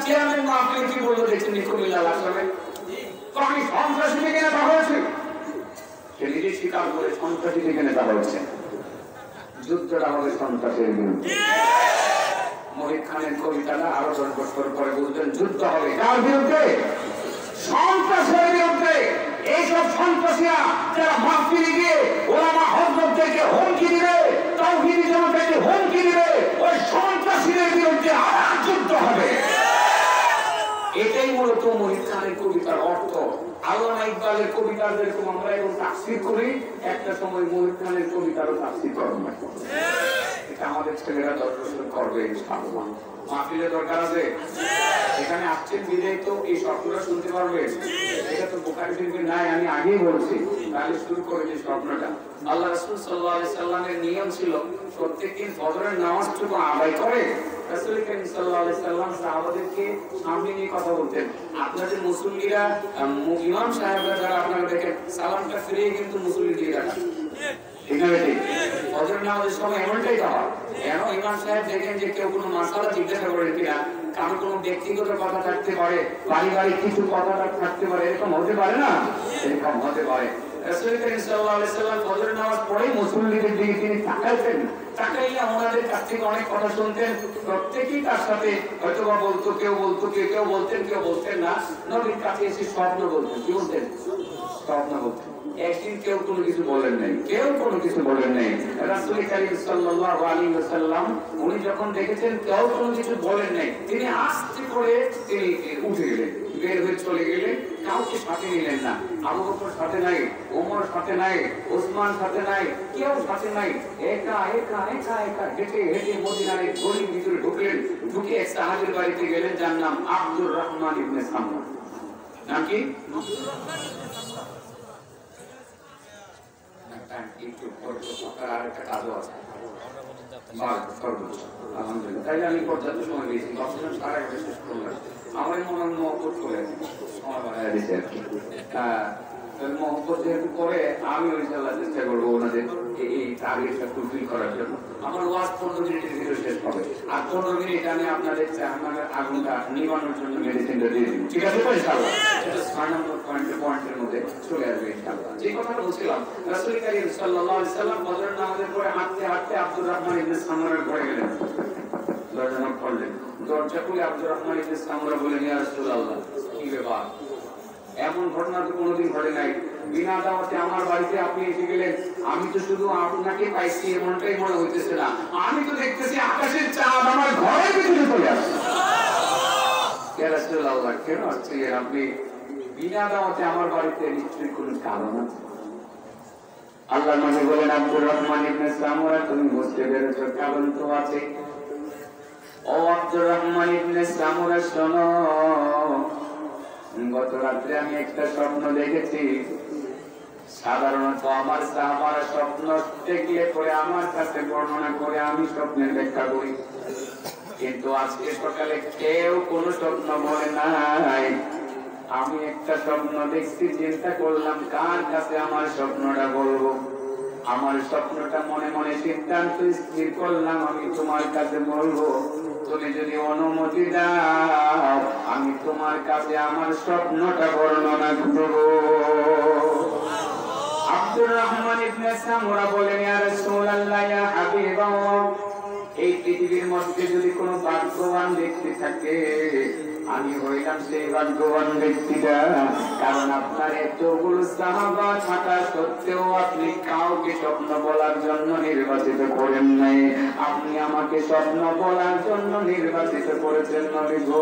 চেয়ারম্যান মাহফিলে কি বলবো দেখছেন কুমিল্লা আসামে, তো আমি সন্ত্রাসী থেকে নেতা হয়েছি, সে নিজে স্বীকার করে সন্ত্রাসী থেকে নেতা হয়েছে। যুদ্ধটা হবে সন্ত্রাসের বিরুদ্ধে। মহিব খানের কবিতাটা আরো 10 বছর পরে বলতেন যুদ্ধ হবে কার বিরুদ্ধে? সন্ত্রাসের বিরুদ্ধে। এইসব সন্ত্রাসীরা যারা মাহফিলে গিয়ে ওলামা হযরতদেরকে হুমকি দিবে, তাওহীদি জনতাকে হুমকি দিবে, ওই সন্ত্রাসীদের বিরুদ্ধে আবার যুদ্ধ হবে। এটাই মূলত মহিব খানের কবিতার অর্থ। আল্লামা ইকবালের কবিতা যেরকম আমরা এখন তাফসীর করি, একটা সময় মহিব খানের কবিতারও তাফসীর করবে। এটা আমাদের ছেলেরা দর্শন করবে ইনশাআল্লাহ। মাহফিলে দরকার আছে, এখানে আসছেন বিদায় তো এই স্বপ্নটা শুনতে পারবেন। এটা তো বুখারী শরীফে নাই, আমি আগেই বলছি। তাহলে শুরু করে যে স্বপ্নটা, আল্লাহ রাসূল সাল্লাল্লাহু আলাইহি সাল্লামের নিয়ম ছিল প্রত্যেকদিন ফজরের নামাজটুকু আদায় করে রাসূল করিম সাল্লাল্লাহু আলাইহি সাল্লাম সাহাবাদেরকে সামনে নিয়ে কথা বলতেন। আপনাদের মুসল্লিরা, ইমাম সাহেবরা যারা আপনারা দেখেন, সালামটা ফিরিয়ে কিন্তু মুসল্লি দিয়ে রাখেন। ঠিক না ঠিক? ফজর নামাজের সময় এমনটাই তো হয়। কেন ইমাম সাহেব দেখেন যে কেউ কোনো মাসালা জিজ্ঞাসা করেন কিনা, কারো কোনো ব্যক্তিগত কথা থাকতে পারে, পারিবারিক কিছু কথা থাকতে পারে, এরকম হতে পারে না? এরকম হতে পারে। রাসূল করিম সাল্লাল্লাহু আলাইহি সাল্লাম ফজর নামাজ পড়েই মুসল্লিদের দিকে তিনি তাকাইতেন, তাকাইয়া ওনাদের কাছ থেকে অনেক কথা শুনতেন। প্রত্যেকেই তার সাথে হয়তো বা বলতো, কেউ বলতো, কেউ বলতেন, কেউ বলতেন না। নবীর কাছে এসে স্বপ্ন বলতেন। কি বলতেন? স্বপ্ন বলতেন। একদিন কেউ কোনো কিছু বলেন নাই, কেউ কোনো কিছু বলেন নাই। রাসূল করিম সাল্লাল্লাহু আলাইহি ওয়াসাল্লাম উনি যখন দেখেছেন কেউ কোনো কিছু বলেন নাই, তিনি আস্তে করে তিনি উঠে গেলেন, বের হয়ে চলে গেলেন। কাউকে সাথে নিলেন না। আবু বকর সাথে নাই, ওমর সাথে নাই, ওসমান সাথে নাই, কেউ সাথে নাই। একা একা একা একা হেঁটে হেঁটে মদিনার এক গলির ভিতরে ঢুকলেন। ঢুকে এক সাহাবীর বাড়িতে গেলেন, যার নাম আব্দুর রহমান ইবনে সামরা। নাম কি? একটু আরেকটা কাজও আছে। তাইলে আমি পর্যাপ্ত সময় দিয়েছি, ভাবছিলাম সারা একটা শেষ করলাম। আমার মনে হয় মহব্বত করে সময় বাড়াই দিচ্ছে আর কি। মহব্বত যেহেতু করে আমি ইনশাআল্লাহ চেষ্টা করবো ওনাদের এই টার্গেটটা ফুলফিল করার জন্য। আমার ওয়াজ 15 মিনিটের ভিতরে শেষ হবে, আর 15 মিনিট আমি আপনাদের আগুনটা নিবানোর জন্য মেডিসিনটা দিয়ে দিব। ঠিক আছে তো ইনশাআল্লাহ? এটা 6 নম্বর পয়েন্টের মধ্যে চলে আসবে ইনশাআল্লাহ। যে কথাটা বলছিলাম, রাসূল করিম সাল্লাল্লাহু আলাইহি সাল্লাম ফজর নামাজের পরে হাঁটতে হাঁটতে আব্দুর রহমান ইবনে সামরার ঘরে গেলেন। দরজা নক করলেন। দরজা খুলে আব্দুর রহমান ইবনে সামরা বললেন, ইয়া রাসূলুল্লাহ, কি ব্যাপার? এমন ঘটনা তো কোনোদিন ঘটে নাই। বিনা দাওয়াতে আমার বাড়িতে আপনি এসে গেলেন। আমি তো শুধু আপনাকে পাইছি এমনটাই মনে হইতেছে না, আমি তো দেখতেছি আকাশের চাঁদ আমার ঘরের ভিতরে চলে আসছে। ইয়া রাসূলুল্লাহ, কেন আসছিলেন আপনি বিনা দাওয়াতে আমার বাড়িতে? নিশ্চয়ই কোনো কারণ আছে। আল্লাহর নবী বলেন, আব্দুর রহমান ইবনে সামরা, তুমি বুঝতে পেরেছো, কারণ তো আছে। ও আব্দুর রহমান ইবনে সামরা, শোনো, গত রাত্রে আমি একটা স্বপ্ন দেখেছি। সাধারণত আমার সাহাবারা স্বপ্ন দেখলে পরে আমার কাছে বর্ণনা করে আমি স্বপ্নের ব্যাখ্যা করি, কিন্তু আজকে সকালে কেউ কোনো স্বপ্ন বলে নাই। আমি একটা স্বপ্ন দেখছি, চিন্তা করলাম কার কাছে আমার স্বপ্নটা বলবো। আমার স্বপ্নটা মনে মনে সিদ্ধান্ত স্থির করলাম আমি তোমার কাছে বলবো। তুমি যদি অনুমতি দাও আমি তোমার কাছে আমার স্বপ্নটা বর্ণনা করব। আব্দুর রহমান ইবনে সামরা বলেন, ইয়া রাসূলুল্লাহ, ইয়া হাবিবাল্লাহ, এই পৃথিবীর মধ্যে যদি কোনো ভাগ্যবান ব্যক্তি থাকে আমি হইলাম সেই ভাগ্যবান ব্যক্তিটা। কারণ আপনার এতগুলো সাহাবা থাকা সত্ত্বেও আপনি কাউকে স্বপ্ন বলার জন্য নির্বাচিত করেন নাই। আপনি আমাকে স্বপ্ন বলার জন্য নির্বাচিত করেছেন নবী গো।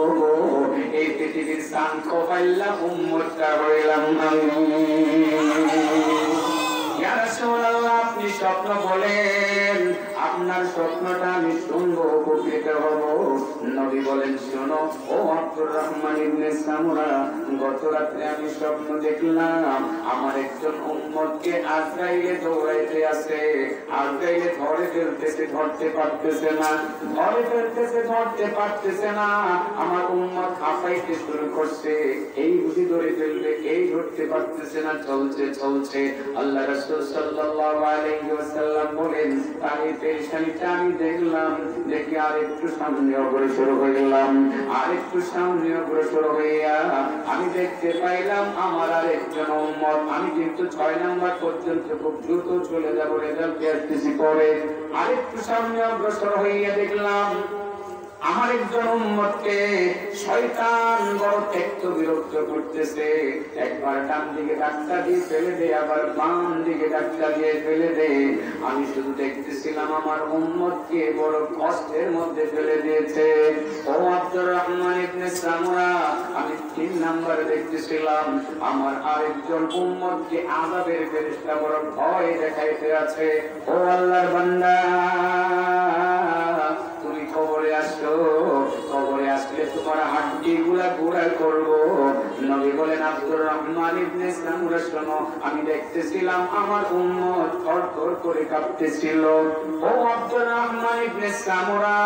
এই পৃথিবীর শান্ত পাইলা উম্মতটা হইলাম আমি। ইয়া রাসূলুল্লাহ, আপনি স্বপ্ন বলেন, আপনার স্বপ্নটা আমি শুনবো, উপকৃত হব। নবী বলেন, শোনো ও আব্দুর রহমান ইবনে সামরা, গত রাত্রে আমি স্বপ্ন দেখলাম আমার একজন উম্মতকে আজরাইলে দৌড়াইতে আছে। আজরাইলে ধরে ফেলতেছে, ধরতে পারতেছে না, ধরে ফেলতেছে, ধরতে পারতেছে না। আমার উম্মত হাঁপাইতে শুরু করছে, এই বুঝি ধরে ফেলবে, এই ধরতে পারতেছে না, চলছে চলছে। আল্লাহ রাসূল সাল্লাল্লাহু আলাইহি ওয়াসাল্লাম বলেন, আমি পেরেশানিটা আমি দেখলাম, দেখে আর একটু সামনে অগ্রসর হইলাম, আর একটু সামনে অগ্রসর হইয়া আমি দেখতে পাইলাম আমার আর একজন উম্মত। আমি কিন্তু 6 নাম্বার পর্যন্ত খুব দ্রুত চলে যাব, রেজাল্ট আসতেছি পরে। আর একটু সামনে অগ্রসর হইয়া দেখলাম আমার একজন উম্মতকে শয়তান বড় ত্যক্ত বিরক্ত করতেছে। একবার ডান দিকে ধাক্কা দিয়ে ফেলে দে, আবার বাম দিকে ধাক্কা দিয়ে ফেলে দে। আমি শুধু দেখতেছিলাম আমার উম্মতকে বড় কষ্টের মধ্যে ফেলে দিয়েছে। ও আব্দুর রহমান ইবনে সামরা, আমি 3 নাম্বারে দেখতেছিলাম আমার আরেকজন উম্মতকে আযাবের ফেরেশতা বড় ভয় দেখাইতে আছে। ও আল্লাহর বান্দা, তুমি কবরে আসো, কবরে আসলে তোমার হাড্ডি গুলা গুড়া করবো। নবী বলেন, আব্দুর রহমান ইবনে সামরা, শোনো, আমি দেখতেছিলাম আমার উম্মত থরথর করে কাঁপতেছিল। ও আব্দুর রহমান ইবনে সামরা,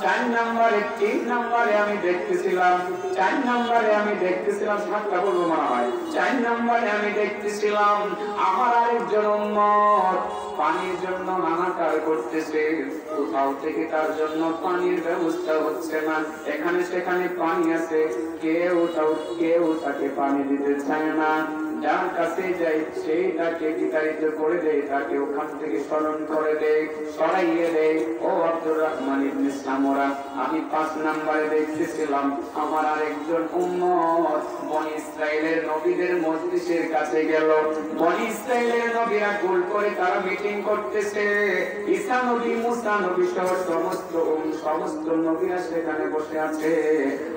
4 নাম্বারে 3 নাম্বারে আমি দেখতেছিলাম, 4 নাম্বারে আমি দেখতেছিলাম, 7টা বলবো মনে হয়, 4 নাম্বারে আমি দেখতেছিলাম আমার আরেকজন উম্মত পানির জন্য হাহাকার করতেছে, কোথাও থেকে তার জন্য পানির ব্যবস্থা হচ্ছে না। এখানে সেখানে পানি আছে, কেউ তাকে পানি দিতে চায় না। যার কাছে যাই সেই তাকে বিতাড়িত করে দেয়, তাকে ওখান থেকে স্মরণ করে দেয়, সরাইয়ে দেয়। ও আব্দুর রহমান ইবনে সামুরা, আমি 5 নম্বরে দেখতেছিলাম আমার আরেকজন উম্মত বনি ইসরাইলের নবীদের মজলিসের কাছে গেল। বনি ইসরাইলের নবীরা গোল করে তারা মিটিং করতেছে। ঈসা নবী, মুসা নবী সহ সমস্ত নবীরা সেখানে বসে আছে।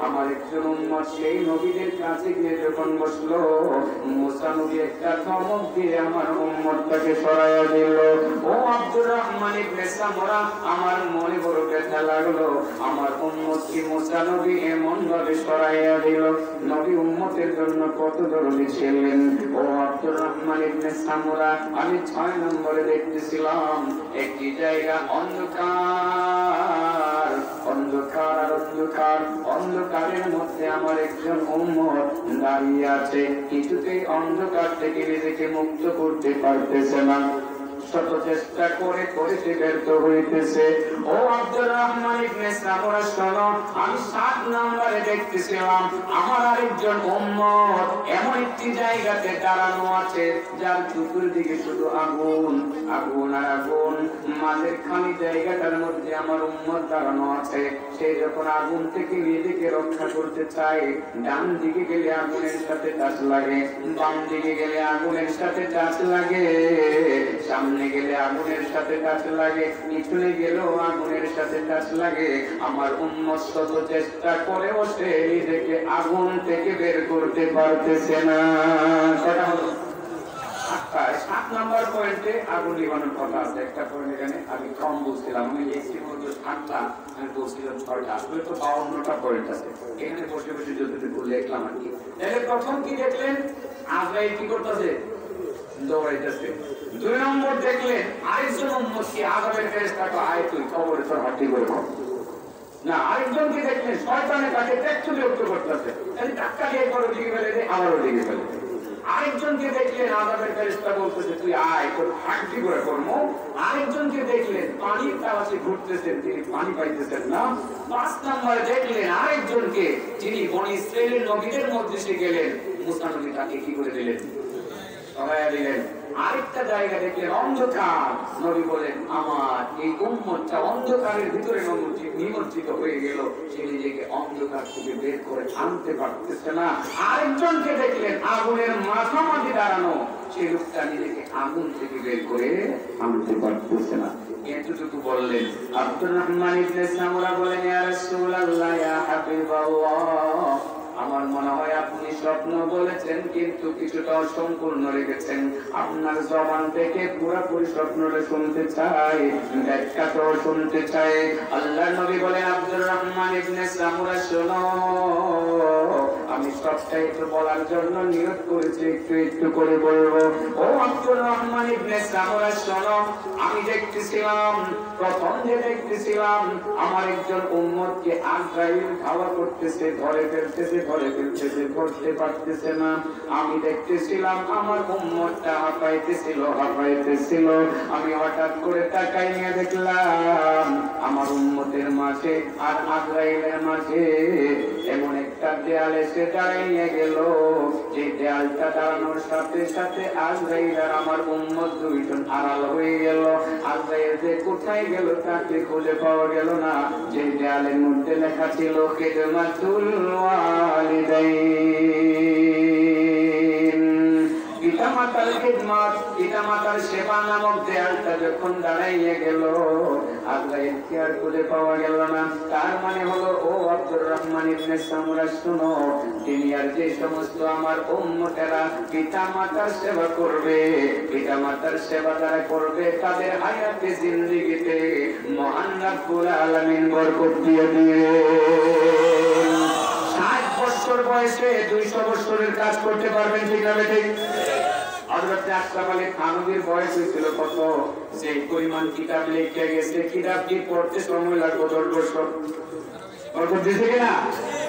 আমার একজন উম্মত সেই নবীদের কাছে গিয়ে যখন বসলো, মুসা নবী একটা ধমক দিয়ে আমার উম্মতটাকে সরাইয়া দিল। ও আব্দুর রহমান ইবনে সামুরা, আমার মনে বড় ব্যথা লাগলো। আমার উম্মতকে মুসা নবী এমন ভাবে সরাইয়া দিল। নবী উম্মতের জন্য কত দরদি ছিলেন। ও আব্দুর রহমান ইবনে সামুরা, আমি 6 নম্বরে দেখতেছিলাম একটি জায়গা অন্ধকার, অন্ধকার আর অন্ধকার। অন্ধকারের মধ্যে আমার একজন উম্মত দাঁড়িয়ে আছে, কিছুতেই অন্ধকার থেকে নিজেকে মুক্ত করতে পারতেছে না, শত চেষ্টা করে সে ব্যর্থ হইতেছে। ও আব্দুর রহমান ইবনে সামুরা, শোনো, আমি 7 নম্বরে দেখতেছিলাম আমার আরেকজন উম্মত এমন একটি জায়গাতে দাঁড়ানো আছে যার চতুর্দিকে শুধু আগুন, আগুন আর আগুন। মাঝের খালি জায়গাটার মধ্যে আমার উম্মত দাঁড়ানো আছে। সে যখন আগুন থেকে নিজেকে রক্ষা করতে চায়, ডান দিকে গেলে আগুনের সাথে টাচ লাগে, বাম দিকে গেলে আগুনের সাথে টাচ লাগে, সামনে গেলে আগুনের সাথে টাচ লাগে, পিছনে গেলেও আগুনের সাথে টাচ লাগে। আমার উম্মত শত চেষ্টা করেও সে নিজেকে আগুন থেকে বের করতে পারতেছে না। সেটা হলো 7 নম্বর পয়েন্টে আগুন নিবানোর কথা আছে। একটা পয়েন্ট এখানে আমি কম বলছিলাম, আমি লিখছি মধ্যে 7টা, আমি বলছিলাম 6টা, আসলে তো 52টা পয়েন্ট আছে। এখানে বসে বসে যতটুকু লিখলাম আর কি। তাহলে প্রথম কি দেখলেন? আজরাইল কি করতেছে? দৌড়াইতেছে। 2 নম্বর দেখলেন আরেকজন উম্মতকে আযাবের ফেরেশতাকে আয় তুই কবরে তোর হাঁটি করে কর না। আরেকজনকে দেখলেন শয়তানে তাকে ত্যাগচুর্য করতেছে, তাহলে ধাক্কা দিয়ে পরে দিকে ফেলে দেয়, আবারও দিকে ফেলে দেয়। আরেকজনকে দেখলেন আযাবের ফেরেশতা বলতেছে তুই আয় তোর হাঁটি করে কর্ম। আরেকজনকে দেখলেন পানির তালাশে ঘুরতেছেন, তিনি পানি পাইতেছেন না। 5 নম্বরে দেখলেন আরেকজনকে, যিনি বনি ইসরাইলের নবীদের মধ্যে সে গেলেন, মুসা নবী তাকে কি করে দিলেন? সরাইয়া দিলেন। আরেকটা জায়গা দেখলেন অন্ধকার, নবী বলেন আমার এই উম্মতটা অন্ধকারের ভিতরে নিমজ্জিত হয়ে গেল, সে নিজেকে অন্ধকার থেকে বের করে আনতে পারতেছে না। আরেকজনকে দেখলেন আগুনের মাঝামাঝি দাঁড়ানো, সেই লোকটা নিজেকে আগুন থেকে বের করে আনতে পারতেছে না। এতটুকু বললেন। আব্দুর রহমান ইবনে সামুরা বলেন, ইয়া রাসূলুল্লাহ, ইয়া হাবিবাল্লাহ, আমার মনে হয় আপনি স্বপ্ন বলেছেন কিন্তু কিছুটা অসম্পূর্ণ রেখেছেন। আপনার জবান থেকে পুরোপুরি স্বপ্নটা শুনতে চাই, ব্যাখ্যাটাও শুনতে চাই। আল্লাহর নবী বলেন, আব্দুর রহমান ইবনে সামুরা, শোনো, আমি সবটাই তো বলার জন্য নিয়ত করেছি, একটু একটু করে বলবো। ও আব্দুর রহমান ইবনে সামুরা, শোনো, আমি দেখতেছিলাম, প্রথম যে দেখতেছিলাম আমার একজন উম্মতকে আজরাইল খাওয়া করতেছে, ধরে ফেলতেছে, ধরতে পারতেছে না। আমি দেখতেছিলাম আমার উম্মতটা হাঁপাইতেছিল। আমি হঠাৎ করে তাকাই নিয়ে দেখলাম আমার উম্মতের মাঝে আর আজরাইলের মাঝে এমন একটা দেয়াল এসে দাঁড়াইয়া গেল, যে দেয়ালটা দাঁড়ানোর সাথে সাথে আজরাইল আর আমার উম্মত দুইজন আড়াল হয়ে গেল। আজরাইল যে কোথায় গেল তাকে খুঁজে পাওয়া গেল না। যে দেয়ালের মধ্যে লেখা ছিল খিদমাতুল ওয়ালিদাইন, পিতামাতার খিদমত, পিতামাতার সেবা নামক দেয়ালটা যখন দাঁড়াইয়া গেল, আজরাইলকে আর খুঁজে পাওয়া গেল না। তার মানে হলো, ও আব্দুর রহমান ইবনে সামুরা, শুনো, দুনিয়ার যে সমস্ত আমার উম্মতেরা পিতামাতার সেবা করবে, পিতামাতার সেবা যারা করবে, তাদের হায়াতে জিন্দেগিতে মহান রব্বুল আলামিন বরকত দিয়ে দিবে। 60 বছর বয়সে 200 বছরের কাজ করতে পারবেন, ঠিক না ঠিক? হযরত আশরাফ আলী থানভীর বয়স হয়েছিল কত? যে পরিমাণ কিতাব লিখে গেছে, কিতাবটি পড়তে সময় লাগবে 10 বছর। বরকত দিছে কিনা?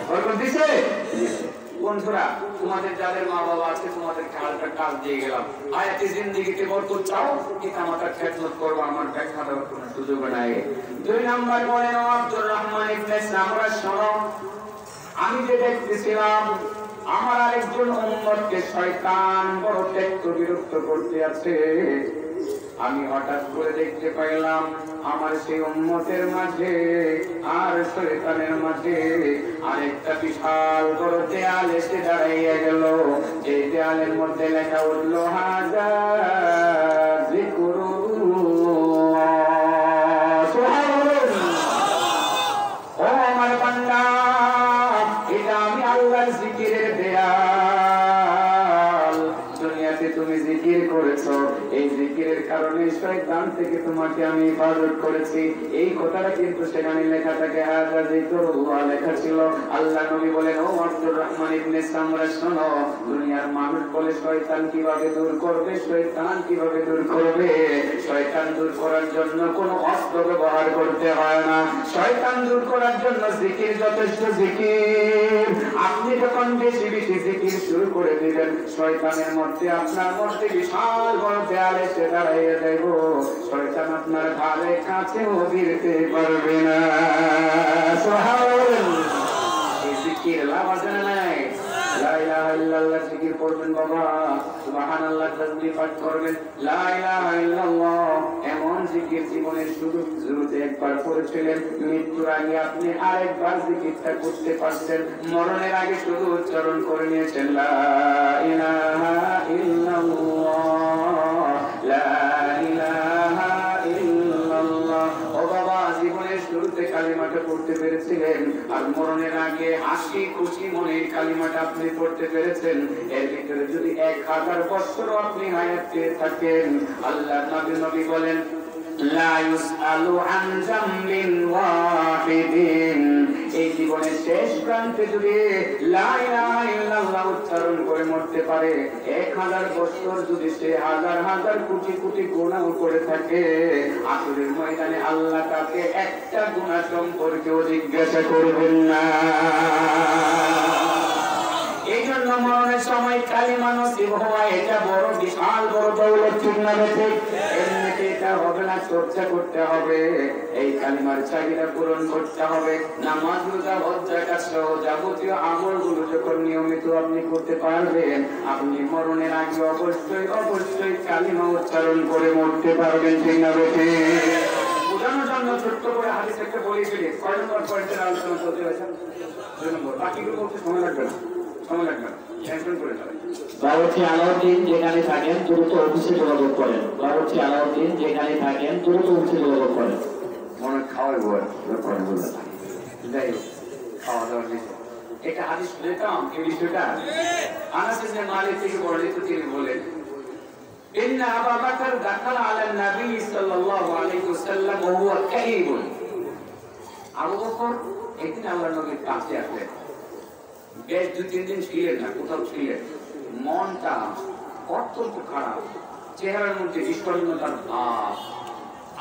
বরকত দিছে? বন্ধুরা, তোমাদের যাদের মা বাবা আছে তোমাদেরকে হালকা কাজ দিয়ে গেলাম। হায়াতে জিন্দেগিতে বরকত চাও, পিতামাতার খেদমত করবো, আমার ব্যাখ্যা দেওয়ার কোনো সুযোগ নাই। 2 নম্বর বলেন আব্দুর রহমান ইবনে সামরা, শোনো, আমি যে দেখতেছিলাম আমার আরেকজন উম্মতকে শয়তান বড় ত্যক্ত বিরক্ত করতে আছে। আমি হঠাৎ করে দেখতে পাইলাম আমার সেই উম্মতের মাঝে আর শয়তানের মাঝে আরেকটা বিশাল বড় দেয়াল এসে দাঁড়াইয়া গেল। এই দেয়ালের মধ্যে লেখা উঠল হাযা যিকরুল্লাহ। ও আমার বান্দা, এটা আমি আল্লাহর জিকিরের দেয়াল। দুনিয়াতে তুমি জিকির করেছো, এই জিকিরের কারণে শয়তান থেকে তোমাকে আমি হিফাজত করেছি। এই কথাটা কিন্তু সেখানে লেখা থাকে, হাযা যিকরুল্লাহ লেখা ছিল। আল্লাহ নবী বলেন, ও আব্দুর রহমান ইবনে সামরা, শোনো, দুনিয়ার মানুষ বলে শয়তান কিভাবে দূর করবে, শয়তান কিভাবে দূর করবে। শয়তান দূর করার জন্য কোনো অস্ত্র ব্যবহার করতে হয় না। শয়তান দূর করার জন্য জিকির যথেষ্ট। জিকির আপনি যখন বেশি বেশি জিকির শুরু করে দিবেন, শয়তানের মধ্যে আপনার মধ্যে বিশাল বড় দেয়াল এসে দাঁড়াইয়া যাইব। শয়তান আপনার ধারে কাছেও ভিড়তে পারবে না। সুবহানাল্লাহ। এই জিকির লাভ আছে না নাই? লা ইলাহা ইল্লাল্লাহ জিকির করবেন বাবা, সুবহানাল্লাহ তাসবিহ পাঠ করবেন, লা ইলাহা ইল্লাল্লাহ এমন জিকির জীবনের শুরুতে একবার করেছিলেন, মৃত্যুর আগে আপনি আরেকবার জিকিরটা করতে পারছেন। মরণের আগে শুধু উচ্চারণ করে নিয়েছেন, লা ইলাহা ইল্লাল্লাহ, লা ইলাহা ইল্লাল্লাহ। ও বাবা, জীবনের শুরুতে কালিমাটা পড়তে পেরেছিলেন, আর মরণের আগে হাসি খুশি মনে কালিমাটা আপনি পড়তে পেরেছেন। এর ভিতরে যদি 1000 বছর আপনি হায়াত পেয়ে থাকেন, আল্লাহ নবী বলেন, লা ইউসআলু আন যামবিন ওয়াহিদিন। এই জীবনের শেষ প্রান্তে যদি লা ইলাহা ইল্লাল্লাহ উচ্চারণ করে মরতে পারে, 1000 বছর যদি সে হাজার হাজার কোটি কোটি গুনাহ করে থাকে, আসরের ময়দানে আল্লাহ তাকে একটা গুনাহ সম্পর্কেও জিজ্ঞাসা করবেন না। এই জন্য মরণের সময় কালিমা নসিব হওয়া এটা বড় বিশাল বড় দৌলত, ঠিক না ঠিক? এমনিতে এটা হবে না, চর্চা করতে হবে, এই কালিমার চাহিদা পূরণ করতে হবে। নামাজ, রোজা, হজ, যাকাত সহ যাবতীয় আমলগুলো যখন নিয়মিত আপনি করতে পারবেন, আপনি মরণের আগে অবশ্যই অবশ্যই কালিমা উচ্চারণ করে মরতে পারবেন, ঠিক না বেঠে? বোঝানোর জন্য ছোট্ট করে হাদিস একটা বলে ফেলি। 6 নম্বর পয়েন্টের আলোচনা চলতে হয়েছে, 2 নম্বর, বাকিগুলো বলতে সময় লাগবে না, সময় লাগবে না, টেনশন করে যাবে। বাবুর্চি আলাউদ্দিন যেখানে থাকেন দ্রুত অফিসে যোগাযোগ করেন। বাবুর্চি আলাউদ্দিন যেখানে থাকেন দ্রুত অফিসে যোগাযোগ করেন। মনে খাওয়াই বল, যাই হোক, খাওয়া দাওয়ার বিষয় এটা হাদিস শুনেতাম। এই বিষয়টা আনাস ইবনে মালিক থেকে বর্ণিত, তিনি বলেন, ইন্না আবু বকর দাখালা আলা নবী সাল্লাল্লাহু আলাইহি ওয়াসাল্লাম ওয়া হুয়া কাইবুন। আবু বকর একদিন আল্লাহর নবীর কাছে আসলেন, বেশ 2-3 দিন ছিলেন না, কোথাও ছিলেন, মনটা অত্যন্ত খারাপ, চেহারার মধ্যে বিষণ্ণতার ভাব।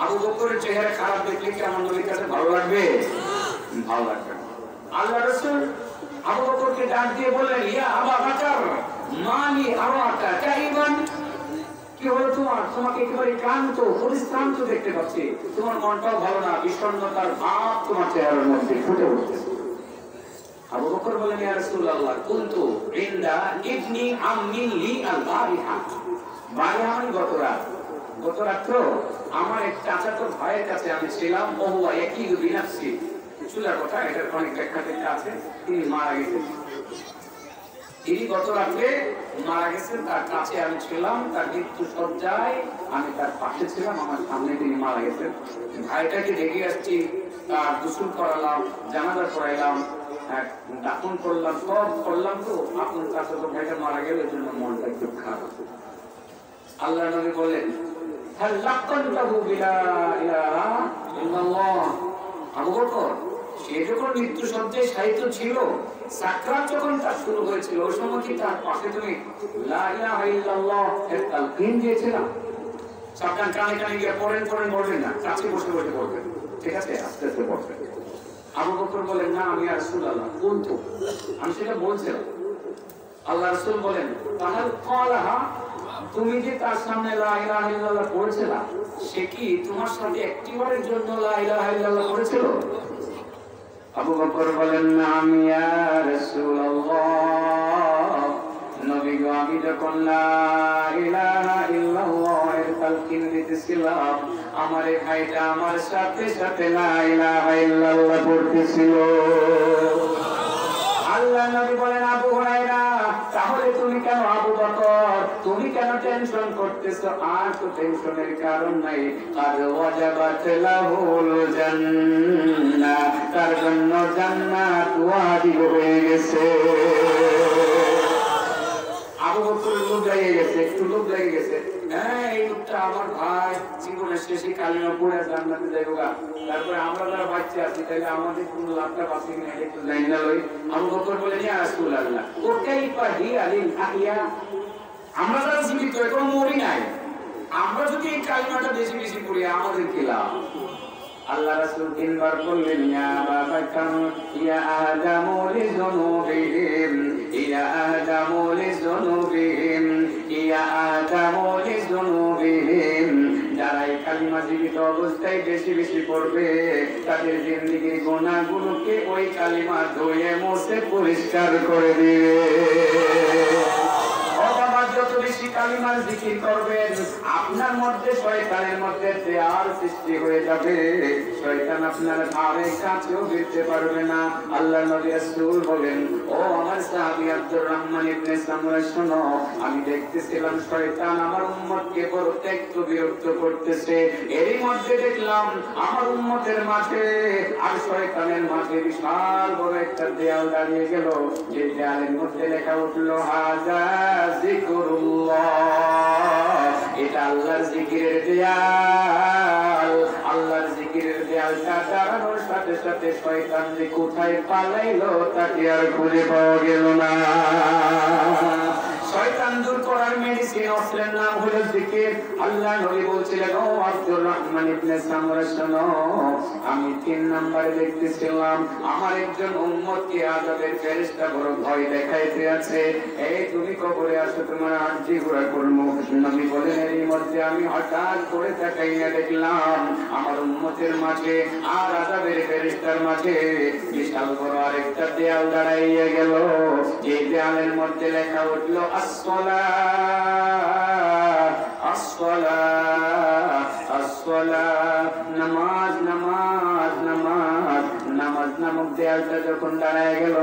আবু বকরের চেহারা খারাপ দেখলে কি আমার নবীর কাছে ভালো লাগবে? ভালো লাগবে না। আল্লাহ রাসূল আবু বকরকে ডাক দিয়ে বললেন, ইয়া আবু বকর মালি আরাকা কাইবান। কি হলো তোমার? তোমাকে একেবারে ক্লান্ত পরিশ্রান্ত দেখতে পাচ্ছি, তোমার মনটাও ভালো না, বিষণ্ণতার ভাব তোমার চেহারার মধ্যে ফুটে উঠছে। আবু বকর বলেন, ইয়া রাসূলুল্লাহ কুনতু ইনদা ইবনি আম্মি লি আল-বারিহা। বারিহা মানে গত রাত আমার এক চাচাতো ভাইয়ের কাছে আমি ছিলাম। ও হুয়া ইয়াকিদু বিনাফসি, চুলার কথা, এটার অনেক ব্যাখ্যা আছে। তিনি মারা গেছেন, তিনি গত রাতে মারা গেছেন, তার কাছে আমি ছিলাম, তার মৃত্যু সজ্জায় আমি তার পাশে ছিলাম, আমার সামনে তিনি মারা গেছেন। ভাইটাকে দেখে আসছি, তার গোসল করালাম, জানাজা করাইলাম, দাফন করলাম, সব করলাম। তো আপনার কাছে তো ভাইটা মারা গেল, এর জন্য মনটা একটু খারাপ। আল্লাহ নবী বলেন, হাল লাকানতাহু বিলা ইলাহা ইল্লাল্লাহ। আবু বকর সে যখন মৃত্যু সজ্জায় শায়িত ছিল, সাকরাত যখন তার শুরু হয়েছিল, ওই সময় কি তার পাশে তুমি লা ইলাহা ইল্লাল্লাহ এর তালকিন দিয়েছিলাম? সাবধান, কানে কানে গিয়ে পড়েন বলবেন না, কাছে বসে বসে পড়বেন, ঠিক আছে? আস্তে আস্তে পড়বেন। আবু বকর বলেন, না আমি রাসূলুল্লাহ কুনতু, আমি সেটা বলছিলাম। আল্লাহ রাসূল বলেন তাহাল ক্বালাহা, তুমি যে তার সামনে লা ইলাহা ইল্লাল্লাহ পড়েছিলা, সে কি তোমার সাথে একটিবারের জন্য লা ইলাহা ইল্লাল্লাহ পড়েছিল? আবু বকর বলেন নাম ইয়া রাসূলুল্লাহ, নবী গো আমি যখন লা ইলাহা ইল্লাল্লাহ এর তালকিন দিতেছিলাম, আমার এই ভাইটা আমার সাথে সাথে লা ইলাহা ইল্লাল্লাহ পড়তেছিল। আল্লাহ নবী বলেন আবু হুরায়রা, তাহলে তুমি কেন আবু বকর, তুমি কেন টেনশন করতেছো? আর তো টেনশনের কারণ নাই। কাদ ওয়াজাবাত লাহুল জান্নাহ, তার জন্য জান্নাত ওয়াজিব হয়ে গেছে। আবু বকর লোভ লেগে গেছে, একটু লোভ লেগে গেছে। হ্যাঁ, এই লোকটা আমার ভাই, জীবনের শেষে কালিমা পড়ে জান্নাতে যাইবো গা। তারপরে আমরা যারা বাচ্চা আছি, তাহলে আমাদের কোন লাভটা পাচ্ছি কিনা একটু জানি না লই। আবু বকর বলে ইয়া রাসূলুল্লাহ, ও কাইফা হিয়া লিল আহিয়া, আমরা যারা জীবিত এখন মরি নাই, আমরা যদি এই কালিমাটা বেশি বেশি পড়ি আমাদের কি লাভ? আল্লাহ রাসূল তিনবার বললেন ইয়া বাবাকাম ইয়া আদামু লিযুনুবিহিম, ইয়া আদামু লিযুনুবিহিম, ইয়া আদামু লিযুনুবিহিম। যারা এই কালিমা জীবিত অবস্থায় বেশি বেশি পড়বে, তাদের জিন্দেগির গুনাহগুলোকে ওই কালিমা ধুয়ে মুছে পরিষ্কার করে দিবে। যত বেশি কালিমার জিকির করবেন, আপনার মধ্যে শয়তানের মধ্যে দেয়াল সৃষ্টি হয়ে যাবে, শয়তান আপনার ধারে কাছেও ফিরতে পারবে না। আল্লাহ নবী রাসূল বলেন, ও আমার সাহাবী আব্দুর রহমান ইবনে সামরা, শোনো, আমি দেখতেছিলাম শয়তান আমার উম্মতকে প্রত্যেকটু বিরক্ত করতেছে। এরই মধ্যে দেখলাম আমার উম্মতের মাঝে আর শয়তানের মাঝে বিশাল বড় একটা দেয়াল দাঁড়িয়ে গেল, যে দেয়ালের মধ্যে লেখা উঠলো হাযা এটা আল্লাহর জিকিরের দেয়াল। আল্লাহর জিকিরের দেয়ালটা দাঁড়ানোর সাথে সাথে শয়তান যে কোথায় পালাইলো তাকে আর খুঁজে পাওয়া গেল না। শয়তান দূর করার মেডিসিন অস্ত্রের নাম হলো জিকির। আল্লাহ নবী বলছিলেন, ও আব্দুর রহমান ইবনে সামরা, শোনো, আমি 3 নম্বরে দেখতেছিলাম আমার একজন উম্মতকে আযাবের ফেরেশতা বড় ভয় দেখাইতে আছে। এই তুমি কবরে আসো, তোমার আরজি ঘোরা করবো। নবী বলেন, এরই মধ্যে আমি হঠাৎ করে তাকাইয়া দেখলাম আমার উম্মতের মাঝে আর আযাবের ফেরেশতার মাঝে বিশাল বড় আরেকটা দেয়াল দাঁড়াইয়া গেল। যে দেয়ালের মধ্যে লেখা উঠলো আসসালাত, আসসালাত, আসসালাত, নামাজ, নামাজ, নামাজ। নামাজ নামক দেয়ালটা যখন দাঁড়ায় গেল,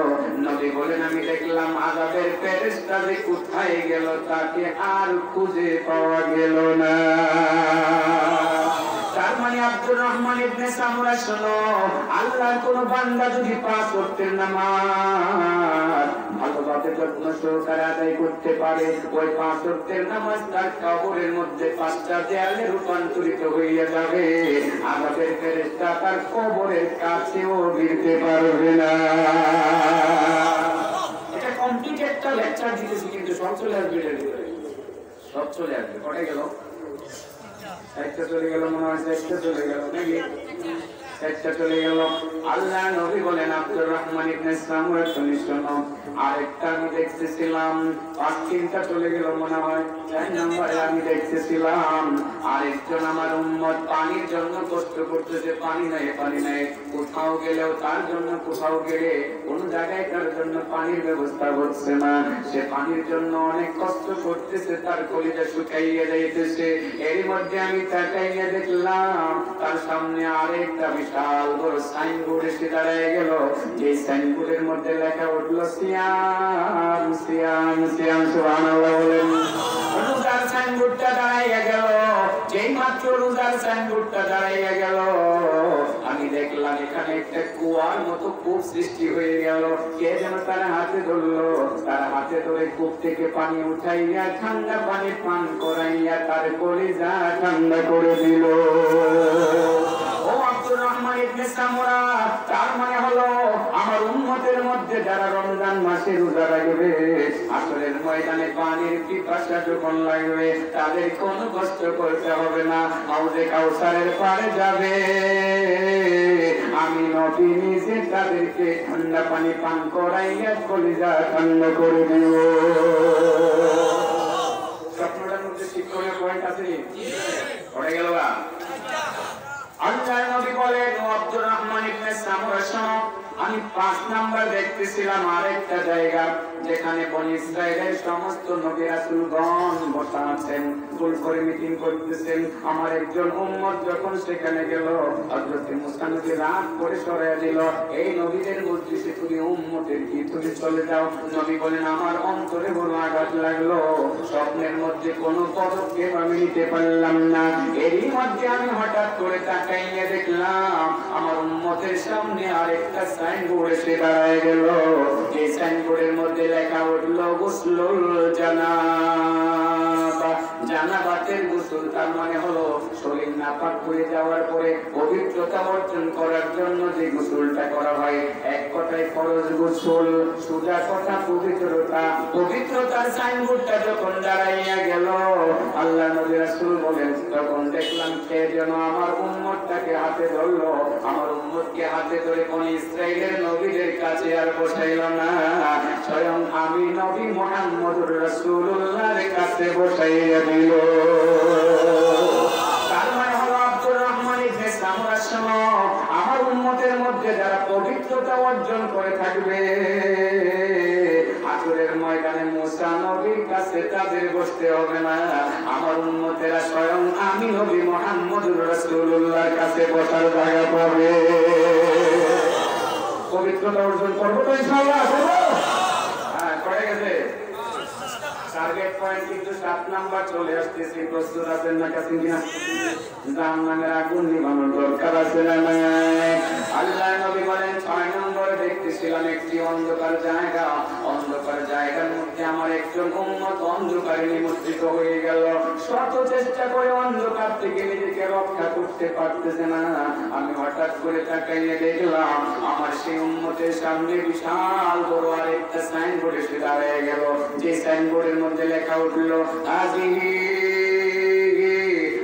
নবী বলেন, আমি দেখলাম আযাবের ফেরেশতা যে কোথায় গেল তাকে আর খুঁজে পাওয়া গেল না। তার মানে আব্দুর রহমান ইবনে সামরা, শোনো, আল্লাহর কোন বান্দা যদি 5 ওয়াক্তের নামাজ ভালোভাবে যত্ন সহকারে আদায় করতে পারে, ওই 5 ওয়াক্তের নামাজ তার কবরের মধ্যে 5টা দেয়ালে রূপান্তরিত হইয়া যাবে। আযাবের ফেরেশতা তার কবরের কাছেও ফিরতে পারবে না। এটা কমপ্লিট একটা লেকচার দিতেছি, কিন্তু সব চলে আসবে, সব চলে আসবে। কটা গেল? একটা চলে গেল, মনে হয় একটা চলে গেল নাকি? একটা চলে গেল। আল্লাহ নবী বলেন, আব্দুর রহমান ইবনে সামরা, তুমি শোনো, আরেকটা আমি দেখতেছিলাম, 3টা চলে গেল মনে হয়। 4 নম্বরে আমি দেখতেছিলাম আরেকজন আমার উম্মত পানির জন্য কষ্ট করতেছে, পানি নাই, পানি নাই। কোথাও গেলেও তার জন্য, কোথাও গেলে কোন জায়গায় তার জন্য পানির ব্যবস্থা হচ্ছে না, সে পানির জন্য অনেক কষ্ট করতেছে, তার কলিজা শুকাইয়া যাইতেছে। এরই মধ্যে আমি তাকাইয়া দেখলাম তার সামনে আরেকটা বিশাল বড় সাইনবোর্ড এসে দাঁড়ায় গেল। যে সাইনবোর্ডের মধ্যে লেখা উঠলো সিয়াম, সিয়াম, সিয়াম। সুবহানাল্লাহ বলেন। রোজার সাইনবোর্ডটা দাঁড়াইয়া গেল। যেই মাত্র রোজার সাইনবোর্ডটা দাঁড়াইয়া গেল, আমি দেখলাম এখানে একটা কুয়ার মতো কূপ সৃষ্টি হয়ে গেল। কে যেন তার হাতে ধরলো, তার হাতে ধরে কূপ থেকে পানি উঠাইয়া ঠান্ডা পানি পান করাইয়া তার কলিজা ঠান্ডা করে দিল। ও আব্দুর রহমান ইবনে সামরা, তার মানে হলো আমার উম্মতের মধ্যে যারা রমজান মাসে রোজা রাখবে, আসরের ময়দানে পানির পিপাসা যখন লাগবে, তাদের কোনো কষ্ট করতে হবে না, হাউজে কাউসারের পাড়ে যাবে, আমি নবী নিজে তাদেরকে ঠান্ডা পানি পান করাইয়া কলিজা ঠান্ডা করে দিব। স্বপ্নটার মধ্যে শিক্ষণীয় পয়েন্ট আছে, পড়ে গেল না? আল্লাহ নবী বলেন, আব্দুর রহমান ইবনে সামুরা শোনো, আমি 5 নাম্বার দেখতেছিলাম আরেকটা জায়গা, যেখানে বনি ইসরাইলের সমস্ত নবী রাসূলগণ বসা আছেন, গোল করে মিটিং করতেছেন। আমার একজন উম্মত যখন সেখানে গেল, হযরত মুসা নবী রাগ করে সরাইয়া দিল, এই নবীদের মজলিসে তুমি উম্মতের কি, তুমি চলে যাও। নবী বলেন, আমার অন্তরে বড় আঘাত লাগলো, স্বপ্নের মধ্যে কোনো পদক্ষেপ আমি নিতে পারলাম না। এরই মধ্যে আমি হঠাৎ করে তাকাইয়া দেখলাম আমার উম্মতের সামনে আরেকটা সাইনবোর্ড এসে দাঁড়ায় গেল। এই সাইনবোর্ডের মধ্যে লেখা উঠলো গুসলুল জানাবা। জানাবাতের গোসল, তার মানে হলো শরীর নাপাক হয়ে যাওয়ার পরে পবিত্রতা অর্জন করার জন্য যে গোসলটা করা হয়, এক কথায় ফরজ গোসল, সোজা কথা পবিত্রতা। পবিত্রতার সাইনবোর্ডটা যখন দাঁড়াইয়া গেল, আল্লাহ নবী রাসূল বলেন, তখন দেখলাম কে যেন আমার উম্মতটাকে হাতে ধরলো। আমার উম্মতকে হাতে ধরে কোন ইসরাইলের নবীদের কাছে আর বসাইল না, স্বয়ং আমি নবী মুহাম্মদুর রাসূলুল্লাহর কাছে বসাইয়া দিল। তার মানে হলো আব্দুর রহমান ইবনে সামুরা শোনো, আমার উম্মতের মধ্যে যারা পবিত্রতা অর্জন করে থাকবে, আসরের ময়দানে মুসা নবীর কাছে তাদের বসতে হবে না, আমার উম্মতেরা স্বয়ং আমি নবী মুহাম্মদুর রাসূলুল্লাহর কাছে বসার জায়গা পাবে। পবিত্রতা অর্জন করবো তো ইনশাআল্লাহ, হ্যাঁ করে গেছে। টার্গেট পয়েন্ট কিন্তু 7 নাম্বার চলে আসতেছে, প্রস্তুত আছেন না কাছে কিনা? জাহান্নামের আগুন নিভানোর দরকার আছে না নাই? আল্লাহ নবী বলেন 6 নম্বরে দেখতেছিলাম একটি অন্ধকার জায়গা, অন্ধকার জায়গার মধ্যে আমার একজন উম্মত অন্ধকারে নিমজ্জিত হয়ে গেল, শত চেষ্টা করে অন্ধকার থেকে নিজেকে রক্ষা করতে পারতেছে না। আমি হঠাৎ করে তাকাইয়ে দেখলাম আমার সেই উম্মতের সামনে বিশাল বড় আরেকটা সাইনবোর্ড এসে দাঁড়িয়ে গেল। যে সাইনবোর্ডের মধ্যে লেখা উঠলো, আজিহি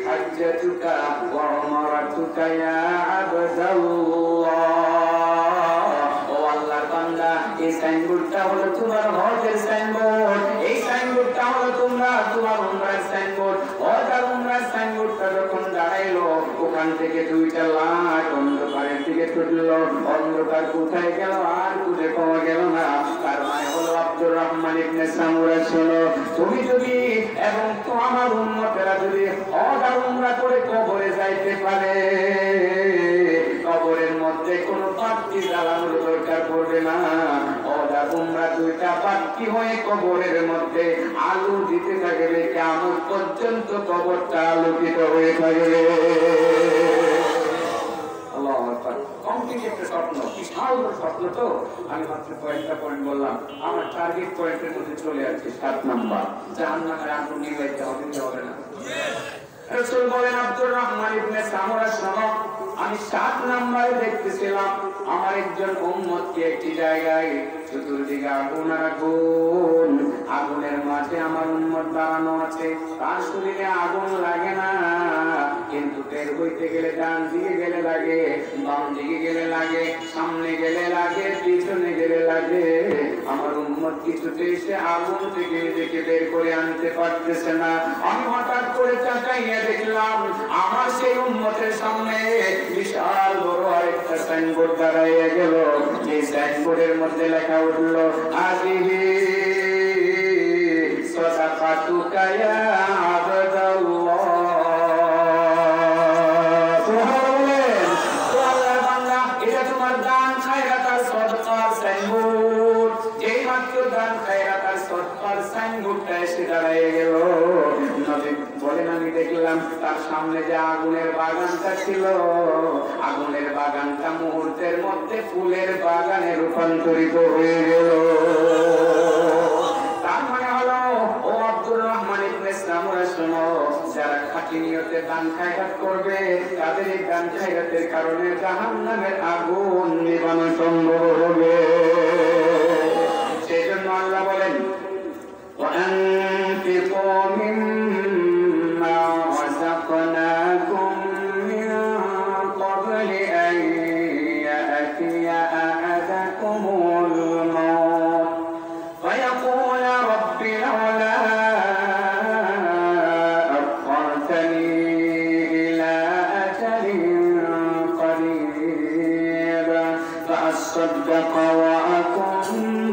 হাজ্জাতুকা ওয়া উমরাতুকা ইয়া আবদাল্লাহ। ও আল্লাহর বান্দা, এই সাইনবোর্ডটা হলো তোমার হজের সাইনবোর্ড, এই সাইনবোর্ডটা হলো তোমার উমরার সাইনবোর্ড। হজ আর উমরার সাইনবোর্ডটা যখন দাঁড়াইলো, ওখান থেকে 2টা লাট অন্ধকারের দিকে ছুটলো। অন্ধকার কোথায় গেল আর খুঁজে পাওয়া গেল না। তার মানে হলো আব্দুর রহমান ইবনে সামুরা শোনো, তুমি যদি এবং তো আমার উম্মতেরা যদি হজ আর উমরা করে কবরে যাইতে পারে, কবরের মধ্যে কোনো বাতি জ্বালানোর দরকার পড়বে না। হজ আর উমরা 2টা বাতি হয়ে কবরের মধ্যে আলো দিতে থাকবে, কিয়ামত পর্যন্ত কবরটা আলোকিত হয়ে থাকবে। আল্লাহু আকবার। কমপ্লিট স্বপ্ন, বিশাল স্বপ্ন। তো আমি মাত্র কয়েকটা পয়েন্ট বললাম, আমার টার্গেট পয়েন্টের মধ্যে চলে আসছে 7 নাম্বার, জাহান্নামের আগুন নিভাইতে হবে না। রাসূল বলেন, আব্দুর রহমান ইবনে সামুরা শোনো, আমি 7 নাম্বারে দেখতেছিলাম আমার একজন উম্মতকে একটি জায়গায় চতুর্দিকে আগুন আর আগুন, আগুনের মাঝে আমার উম্মত দাঁড়ানো আছে, তার শরীরে আগুন লাগে না, কিন্তু বের হইতে গেলে ডান দিকে গেলে লাগে, বাম দিকে গেলে লাগে, সামনে গেলে লাগে, পিছনে গেলে লাগে। আমার উম্মত কিছুতে সে আগুন থেকে নিজেকে বের করে আনতে পারতেছে না। আমি হঠাৎ করে তাকাইয়া দেখলাম আমার সেই উম্মতের সামনে বিশাল বড় আরেকটা সাইনবোর্ড দাঁড়াইয়া গেল। যে সাইনবোর্ডের মধ্যে লেখা উঠলো, আজিহি সাদাকাতুকা ইয়া আবদাল্লাহ। সুবহানাল্লাহ। তো আল্লাহর বান্দা, এটা তোমার দান খায়রাত আর সদকার সাইনবোর্ড। যেই মাত্র দান খায়রাত আর সদকার সাইনবোর্ডটা এসে দাঁড়াইয়া গেল, নবী বলেন, আমি দেখলাম তার সামনে যে আগুনের বাগানটা ছিল, আগুনের বাগানটা মুহূর্তের মধ্যে ফুলের বাগানে রূপান্তরিত হয়ে গেল। তার মানে হলো, ও আব্দুর রহমান ইবনে সামুরা শোনো, যারা খাঁটি নিয়তে দান খায়রাত করবে, তাদের এই দান খায়রাতের কারণে জাহান্নামের আগুন নিভানো সম্ভব হবে। فأصدق وأكن